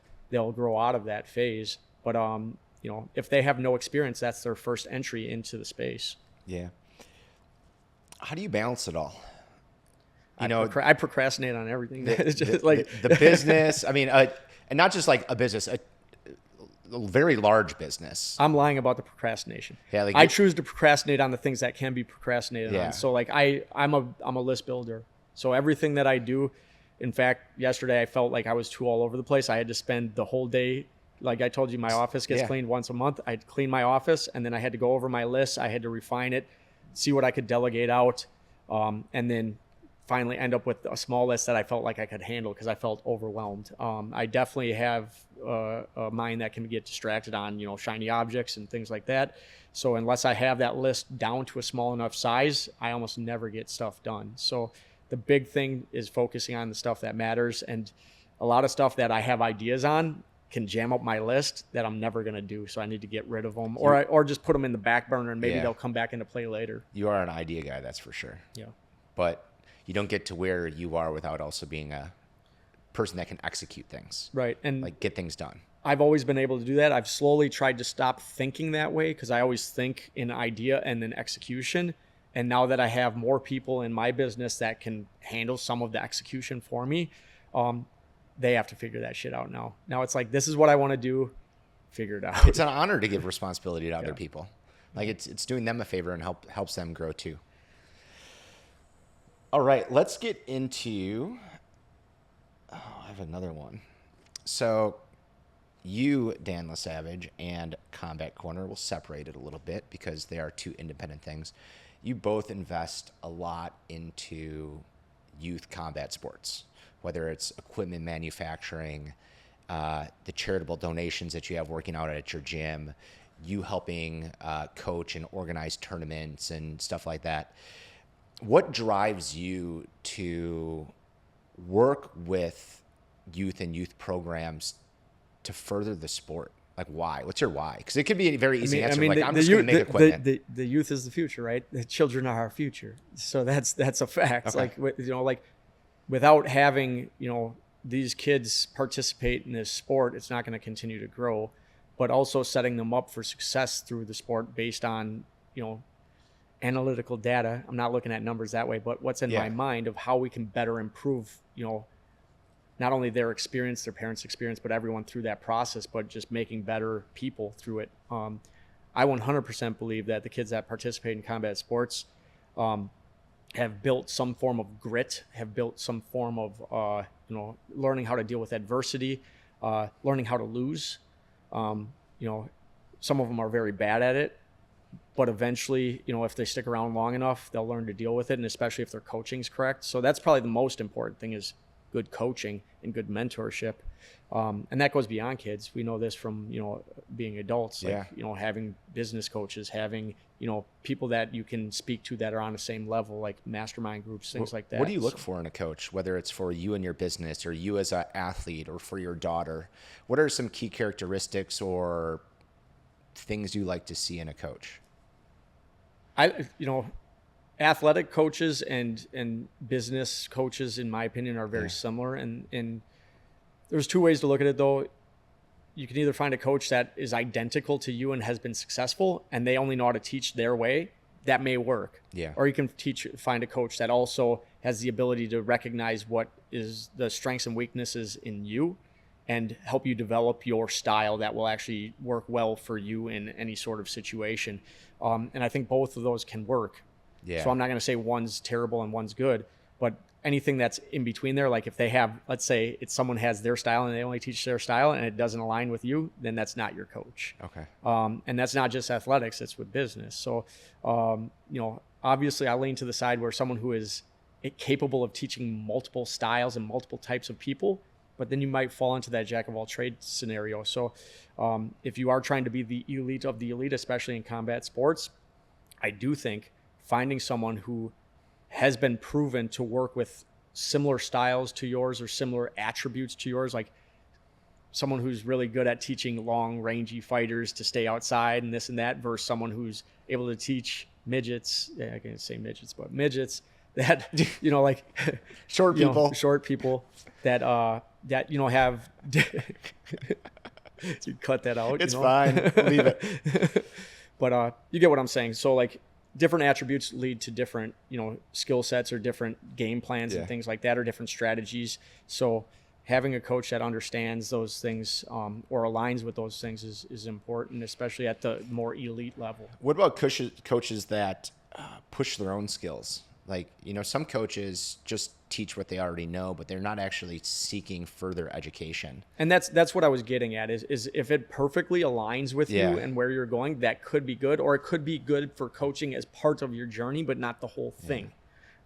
grow out of that phase. But if they have no experience, that's their first entry into the space. Yeah. How do you balance it all? I procrastinate on everything. It's just like the business. I mean, and not just like a business, a very large business. I'm lying about the procrastination. Yeah, like I choose to procrastinate on the things that can be procrastinated Yeah. on. So like I'm a list builder. So everything that I do, in fact, yesterday I felt like I was too all over the place. I had to spend the whole day. Like I told you, my office gets Yeah. cleaned once a month. I'd clean my office, and then I had to go over my list. I had to refine it, see what I could delegate out, and then finally end up with a small list that I felt like I could handle because I felt overwhelmed. I definitely have a mind that can get distracted on, shiny objects and things like that. So unless I have that list down to a small enough size, I almost never get stuff done. So the big thing is focusing on the stuff that matters, and a lot of stuff that I have ideas on can jam up my list that I'm never going to do. So I need to get rid of them, or just put them in the back burner, and maybe Yeah. they'll come back into play later. You are an idea guy, that's for sure. Yeah. But you don't get to where you are without also being a person that can execute things, Right. And like get things done. I've always been able to do that. I've slowly tried to stop thinking that way because I always think in idea and then execution. And now that I have more people in my business that can handle some of the execution for me, they have to figure that shit out now. Now it's like, this is what I want to do. Figure it out. It's an honor to give responsibility to other people. Like it's doing them a favor and helps them grow too. All right, let's get into. Oh, I have another one. So, you, Dan LaSavage, and Combat Corner will separate it a little bit because they are two independent things. You both invest a lot into youth combat sports, whether it's equipment manufacturing, the charitable donations that you have working out at your gym, you helping coach and organize tournaments and stuff like that. What drives you to work with youth and youth programs to further the sport? Like, why? What's your why? Because it could be a very easy answer. Like, I'm just going to make equipment. The youth is the future, right? The children are our future. So that's a fact. Okay. Like without having, these kids participate in this sport, it's not going to continue to grow. But also setting them up for success through the sport based on, analytical data. I'm not looking at numbers that way, but what's in my mind of how we can better improve, not only their experience, their parents' experience, but everyone through that process, but just making better people through it. I 100% believe that the kids that participate in combat sports have built some form of grit, have built some form of, learning how to deal with adversity, learning how to lose. Some of them are very bad at it, but eventually, if they stick around long enough, they'll learn to deal with it, and especially if their coaching's correct. So that's probably the most important thing is good coaching and good mentorship. And that goes beyond kids. We know this from, being adults, like, having business coaches, having, people that you can speak to that are on the same level, like mastermind groups, things like that. What do you look for in a coach, whether it's for you and your business or you as an athlete or for your daughter? What are some key characteristics or things you like to see in a coach? Athletic coaches and business coaches, in my opinion, are very similar. And there's two ways to look at it, though. You can either find a coach that is identical to you and has been successful, and they only know how to teach their way. That may work. Yeah. Or you can find a coach that also has the ability to recognize what is the strengths and weaknesses in you and help you develop your style that will actually work well for you in any sort of situation. And I think both of those can work. Yeah. So I'm not going to say one's terrible and one's good, but anything that's in between there, like if they have, let's say it's someone has their style and they only teach their style and it doesn't align with you, then that's not your coach. Okay. And that's not just athletics, it's with business. So, obviously I lean to the side where someone who is capable of teaching multiple styles and multiple types of people but then you might fall into that jack of all trades scenario. So if you are trying to be the elite of the elite, especially in combat sports, I do think finding someone who has been proven to work with similar styles to yours or similar attributes to yours, like someone who's really good at teaching long rangy fighters to stay outside and this and that, versus someone who's able to teach midgets. Yeah, I can't say midgets, but midgets that, like short people, that, have, you cut that out. It's fine. Leave it. But you get what I'm saying. So like different attributes lead to different, skill sets or different game plans and things like that, or different strategies. So having a coach that understands those things or aligns with those things is important, especially at the more elite level. What about coaches that push their own skills? Like, some coaches just teach what they already know, but they're not actually seeking further education. And that's what I was getting at is if it perfectly aligns with you and where you're going, that could be good, or it could be good for coaching as part of your journey, but not the whole thing,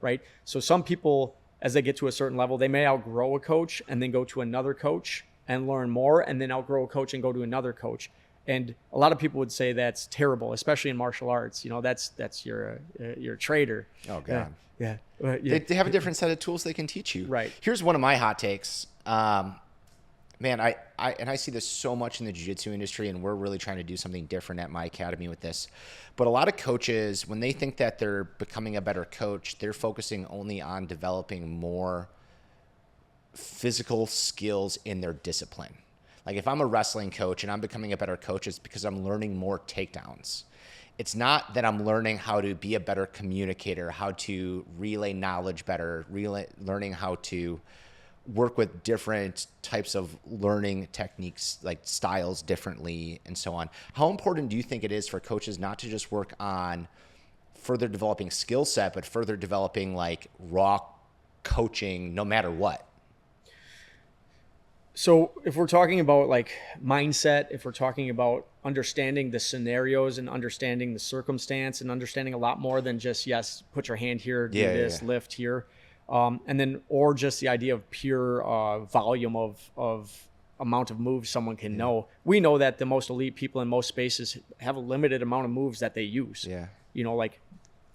right? So some people, as they get to a certain level, they may outgrow a coach and then go to another coach and learn more, and then outgrow a coach and go to another coach. And a lot of people would say that's terrible, especially in martial arts. That's you're a trader. Oh God. Yeah. They have a different set of tools they can teach you. Right. Here's one of my hot takes. Man, I see this so much in the jiu-jitsu industry, and we're really trying to do something different at my academy with this. But a lot of coaches, when they think that they're becoming a better coach, they're focusing only on developing more physical skills in their discipline. Like if I'm a wrestling coach and I'm becoming a better coach, it's because I'm learning more takedowns. It's not that I'm learning how to be a better communicator, how to relay knowledge better, learning how to work with different types of learning techniques, like styles differently and so on. How important do you think it is for coaches not to just work on further developing skill set, but further developing like raw coaching no matter what? So if we're talking about like mindset, if we're talking about understanding the scenarios and understanding the circumstance and understanding a lot more than just, put your hand here, do this, lift here. And then, or just the idea of pure volume of amount of moves someone can know. We know that the most elite people in most spaces have a limited amount of moves that they use. Yeah. Like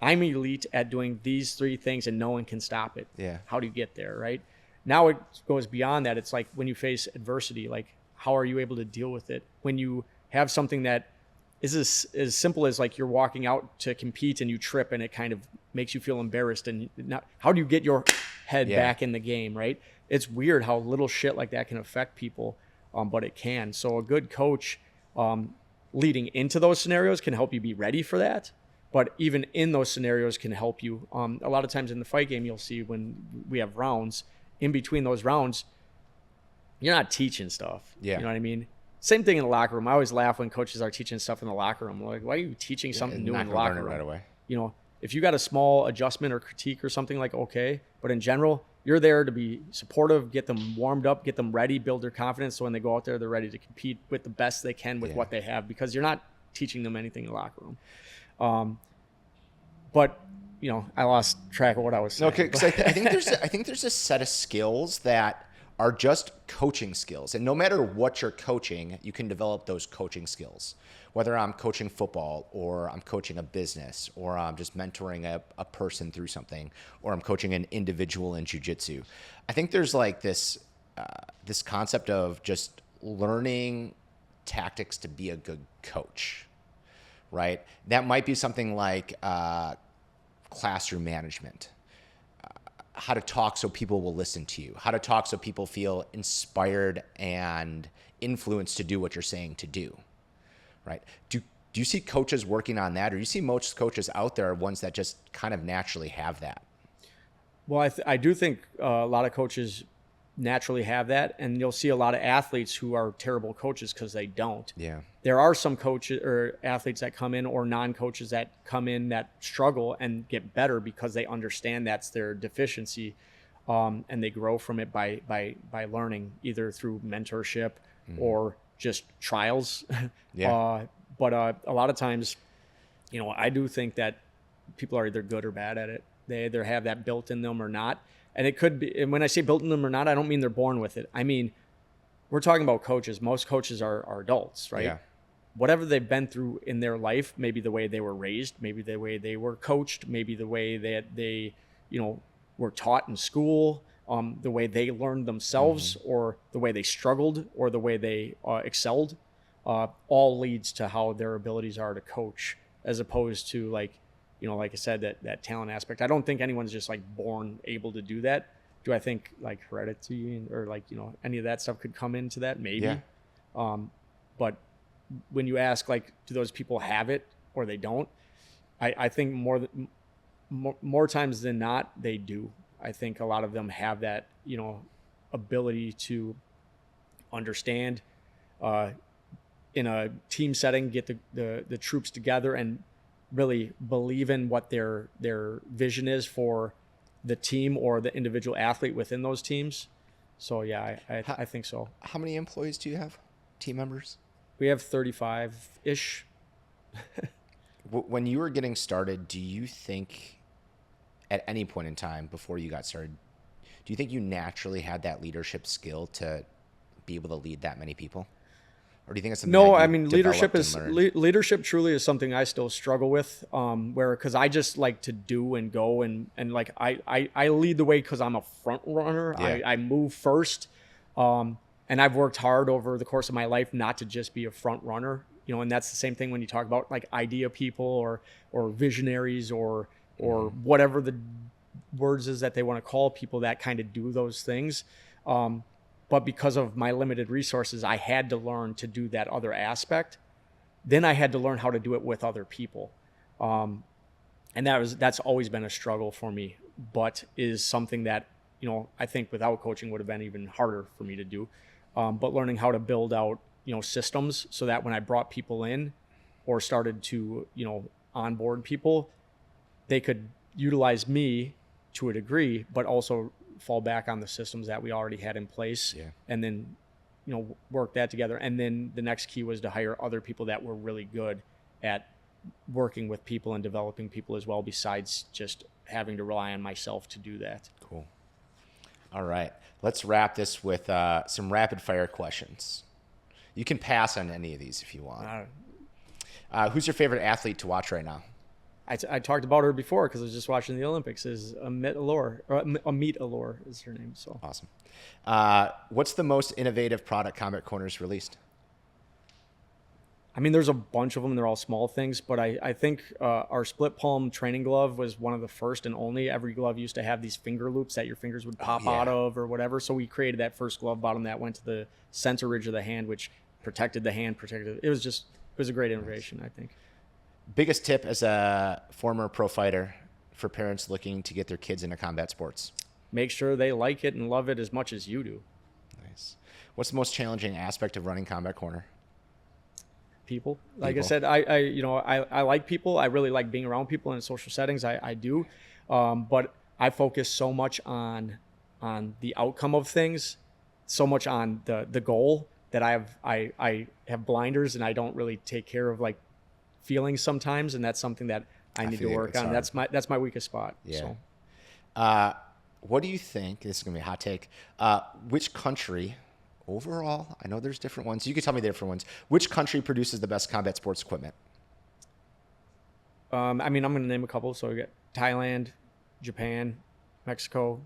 I'm elite at doing these 3 things and no one can stop it. Yeah. How do you get there, right? Now it goes beyond that. It's like when you face adversity, like how are you able to deal with it? When you have something that is as simple as like you're walking out to compete and you trip and it kind of makes you feel embarrassed, and how do you get your head back in the game, right? It's weird how little shit like that can affect people, but it can. So a good coach leading into those scenarios can help you be ready for that. But even in those scenarios can help you. A lot of times in the fight game, you'll see when we have rounds, in between those rounds, you're not teaching stuff. Yeah. You know what I mean? Same thing in the locker room. I always laugh when coaches are teaching stuff in the locker room. Like, why are you teaching something new in the locker room? Right away. If you got a small adjustment or critique or something, like, okay. But in general, you're there to be supportive, get them warmed up, get them ready, build their confidence. So when they go out there, they're ready to compete with the best they can with what they have, because you're not teaching them anything in the locker room. But I lost track of what I was saying. Okay, because I think there's a set of skills that are just coaching skills, and no matter what you're coaching, you can develop those coaching skills. Whether I'm coaching football, or I'm coaching a business, or I'm just mentoring a person through something, or I'm coaching an individual in jiu-jitsu. I think there's like this concept of just learning tactics to be a good coach, right? That might be something like classroom management, how to talk so people will listen to you, how to talk so people feel inspired and influenced to do what you're saying to do, right? Do you see coaches working on that, or do you see most coaches out there are ones that just kind of naturally have that? Well, I do think a lot of coaches naturally have that, and you'll see a lot of athletes who are terrible coaches because they don't. Yeah. There are some coaches or athletes that come in, or non-coaches that come in that struggle and get better because they understand that's their deficiency, and they grow from it by learning, either through mentorship or just trials. Yeah. But a lot of times, I do think that people are either good or bad at it. They either have that built in them or not. And it could be, and when I say built in them or not, I don't mean they're born with it. I mean, we're talking about coaches. Most coaches are adults, right? Yeah. Whatever they've been through in their life, maybe the way they were raised, maybe the way they were coached, maybe the way that they, were taught in school, the way they learned themselves, or the way they struggled, or the way they excelled, all leads to how their abilities are to coach, as opposed to like I said, that talent aspect. I don't think anyone's just like born able to do that. Do I think like heredity or like, any of that stuff could come into that? Maybe. Yeah. But when you ask like, do those people have it or they don't? I think more times than not, they do. I think a lot of them have that, ability to understand in a team setting, get the troops together and really believe in what their vision is for the team or the individual athlete within those teams. So yeah, I think so. How many employees do you have? Team members? We have 35-ish. When you were getting started, do you think at any point in time before you got started, do you think you naturally had that leadership skill to be able to lead that many people? Or do you think it's something No, that you I mean, leadership developed is and learned? leadership truly is something I still struggle with, because I just like to do and go and like I lead the way because I'm a front runner. Yeah. I move first, and I've worked hard over the course of my life not to just be a front runner, and that's the same thing when you talk about like idea people or visionaries or whatever the words is that they want to call people that kind of do those things. But because of my limited resources, I had to learn to do that other aspect. Then I had to learn how to do it with other people. And that's always been a struggle for me, but is something that, I think without coaching would have been even harder for me to do. But learning how to build out, systems so that when I brought people in or started to, onboard people, they could utilize me to a degree, but also fall back on the systems that we already had in place. Yeah. And then, work that together. And then the next key was to hire other people that were really good at working with people and developing people as well, besides just having to rely on myself to do that. Cool. All right. Let's wrap this with some rapid fire questions. You can pass on any of these if you want. Who's your favorite athlete to watch right now? I talked about her before because I was just watching the Olympics. Is Amit Alor is her name. So awesome. What's the most innovative product Combat Corners released? I mean, there's a bunch of them. They're all small things, but I think our split palm training glove was one of the first and only. Every glove used to have these finger loops that your fingers would pop out of or whatever. So we created that first glove bottom that went to the center ridge of the hand, which protected the hand, It was a great innovation, I think. Biggest tip as a former pro fighter for parents looking to get their kids into combat sports? Make sure they like it and love it as much as you do. Nice. What's the most challenging aspect of running Combat Corner? People. Like I said, I like people. I really like being around people in social settings. I do. But I focus so much on the outcome of things, so much on the goal that I have blinders and I don't really take care of like feelings sometimes, and that's something that I need to work on. Hard. That's my weakest spot. Yeah. So. What do you think? This is gonna be a hot take. Which country, overall? I know there's different ones. You can tell me the different ones. Which country produces the best combat sports equipment? I mean, I'm gonna name a couple. So we got Thailand, Japan, Mexico,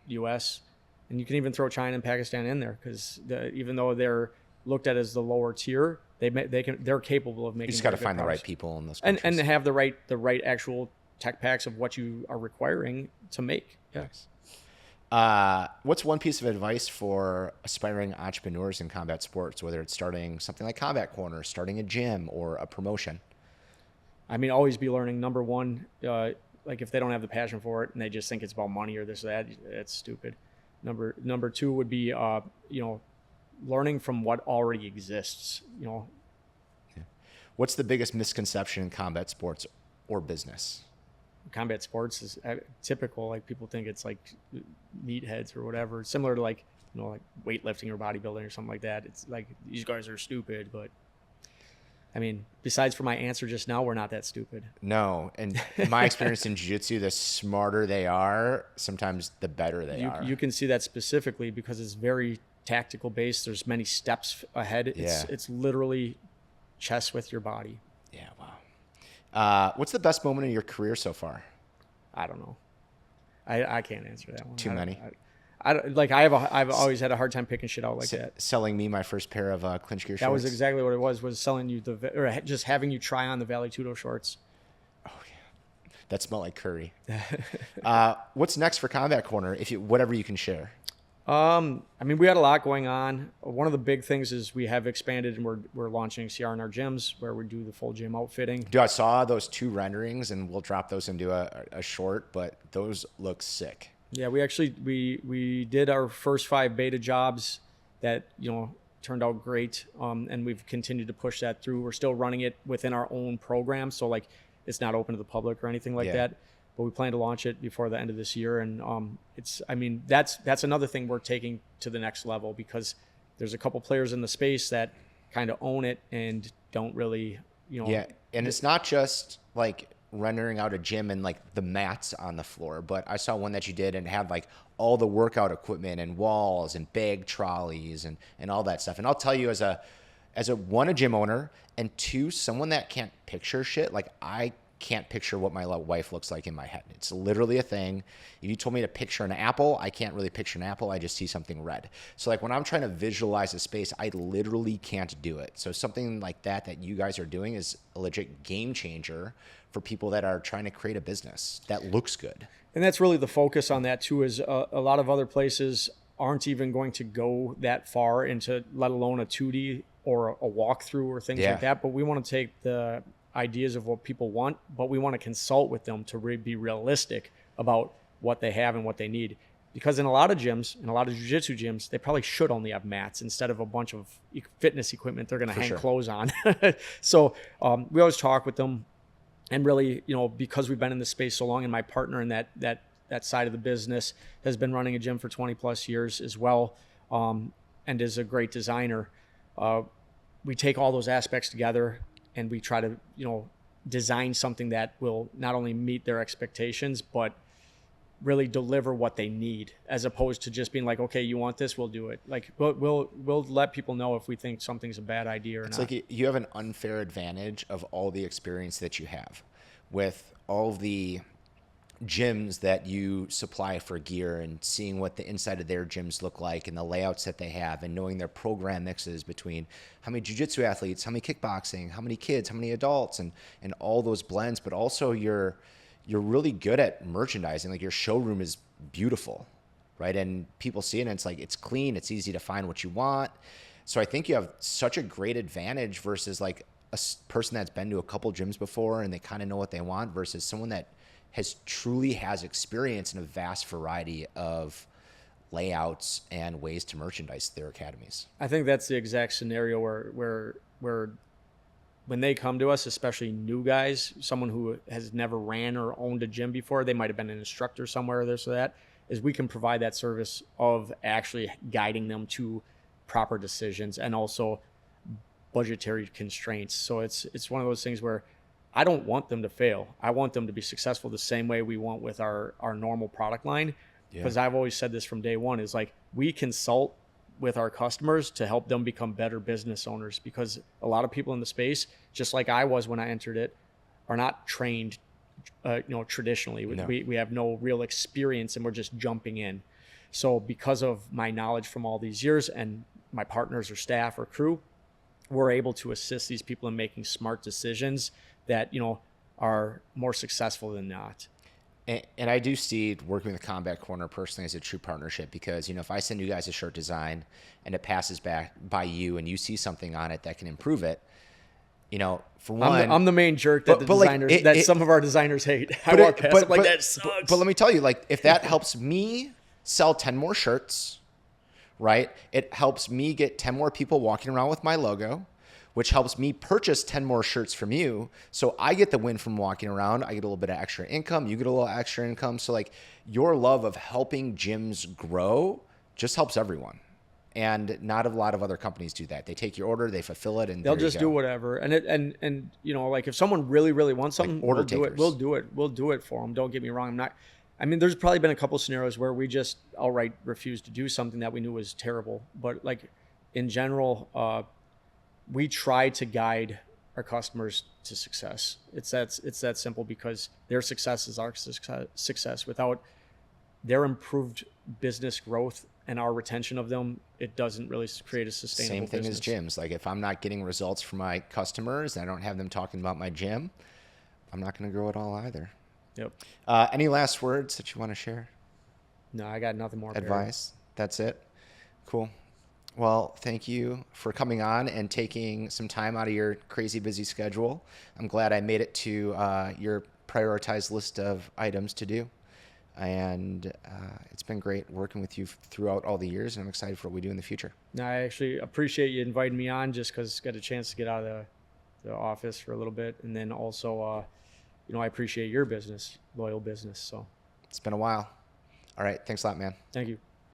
U.S., and you can even throw China and Pakistan in there because even though they're looked at as the lower tier, they're capable of making. You just got to find the right people in those countries. and have the right actual tech packs of what you are requiring to make. Yeah. Nice. What's one piece of advice for aspiring entrepreneurs in combat sports, whether it's starting something like Combat Corner, starting a gym, or a promotion? I mean, always be learning. Number one, like if they don't have the passion for it and they just think it's about money or this or that, it's stupid. Number two would be learning from what already exists. Yeah. What's the biggest misconception in combat sports or business? Combat sports is typical. Like people think it's like meatheads or whatever, similar to like weightlifting or bodybuilding or something like that. It's like these guys are stupid, but I mean, besides for my answer just now, we're not that stupid. No. And in my experience in jiu-jitsu, the smarter they are, sometimes the better they are. You can see that specifically because it's very tactical based. There's many steps ahead. It's literally chess with your body. Yeah, wow. What's the best moment of your career so far? I don't know. I can't answer that one. Too many. I've always had a hard time picking shit out like that. Selling me my first pair of clinch gear shorts. That was exactly what it was selling you or just having you try on the Valley Tudo shorts. Oh yeah, that smelled like curry. What's next for Combat Corner? Whatever you can share. I mean, we had a lot going on. One of the big things is we have expanded and we're launching CR in our gyms where we do the full gym outfitting. Dude, I saw those 2 renderings, and we'll drop those into a short, but those look sick. Yeah, we actually we did our first 5 beta jobs that turned out great, and we've continued to push that through. We're still running it within our own program, so like it's not open to the public or anything like that. But we plan to launch it before the end of this year, and that's another thing we're taking to the next level because there's a couple players in the space that kind of own it and don't really Yeah, and it's not just like rendering out a gym and like the mats on the floor, but I saw one that you did and had like all the workout equipment and walls and bag trolleys and all that stuff. And I'll tell you, as a gym owner, and 2, someone that can't picture shit, like I can't picture what my wife looks like in my head. It's literally a thing. If you told me to picture an apple, I can't really picture an apple. I just see something red. So like when I'm trying to visualize a space, I literally can't do it. So something like that you guys are doing is a legit game changer for people that are trying to create a business that looks good. And that's really the focus on that too, is a lot of other places aren't even going to go that far into, let alone a 2D or a walkthrough or things like that. But we want to take the ideas of what people want, but we want to consult with them to be realistic about what they have and what they need. Because in a lot of gyms, in a lot of jiu-jitsu gyms, they probably should only have mats instead of a bunch of fitness equipment they're going to hang clothes on. So we always talk with them, and really, because we've been in this space so long, and my partner in that side of the business has been running a gym for 20 plus years as well, and is a great designer. We take all those aspects together and we try to, design something that will not only meet their expectations, but really deliver what they need, as opposed to just being like, okay, you want this, we'll do it. Like we'll let people know if we think something's a bad idea or not. It's like you have an unfair advantage of all the experience that you have with all the gyms that you supply for gear, and seeing what the inside of their gyms look like and the layouts that they have, and knowing their program mixes between how many jiu-jitsu athletes, how many kickboxing, how many kids, how many adults, and all those blends. But also you're really good at merchandising. Like your showroom is beautiful, right? And people see it and it's like, it's clean, it's easy to find what you want. So I think you have such a great advantage versus like a person that's been to a couple gyms before and they kind of know what they want, versus someone that truly has experience in a vast variety of layouts and ways to merchandise their academies. I think that's the exact scenario where when they come to us, especially new guys, someone who has never ran or owned a gym before, they might have been an instructor somewhere or this or that, is we can provide that service of actually guiding them to proper decisions and also budgetary constraints. So it's one of those things where I don't want them to fail. I want them to be successful the same way we want with our normal product line. Because I've always said this from day one, is like, we consult with our customers to help them become better business owners, because a lot of people in the space, just like I was when I entered it, are not trained traditionally. No. We have no real experience and we're just jumping in. So because of my knowledge from all these years and my partners or staff or crew, we're able to assist these people in making smart decisions that, are more successful than not. And I do see working with Combat Corner personally as a true partnership, because, if I send you guys a shirt design and it passes back by you and you see something on it that can improve it, for one, I'm the main jerk that some of our designers hate. I walk past it like, that sucks. But let me tell you, like, if that helps me sell 10 more shirts, right? It helps me get 10 more people walking around with my logo, which helps me purchase 10 more shirts from you. So I get the win from walking around. I get a little bit of extra income. You get a little extra income. So like, your love of helping gyms grow just helps everyone. And not a lot of other companies do that. They take your order, they fulfill it, and They'll there you just go. do whatever. And you know, like if someone really wants something, order we'll do it. takers. We'll do it for them. Don't get me wrong. I mean, there's probably been a couple scenarios where we just outright refused to do something that we knew was terrible. But like in general, we try to guide our customers to success. It's that simple, because their success is our success. Without their improved business growth and our retention of them, it doesn't really create a sustainable Same thing business. as gyms. Like if I'm not getting results from my customers and I don't have them talking about my gym, I'm not going to grow at all either. Yep. Any last words that you want to share? No, I got nothing more. Advice? That's it? Cool. Well, thank you for coming on and taking some time out of your crazy busy schedule. I'm glad I made it to your prioritized list of items to do. And it's been great working with you throughout all the years, and I'm excited for what we do in the future. No, I actually appreciate you inviting me on, just because I got a chance to get out of the office for a little bit. And then also, you know, I appreciate your business, loyal business. So It's been a while. All right. Thanks a lot, man. thank you.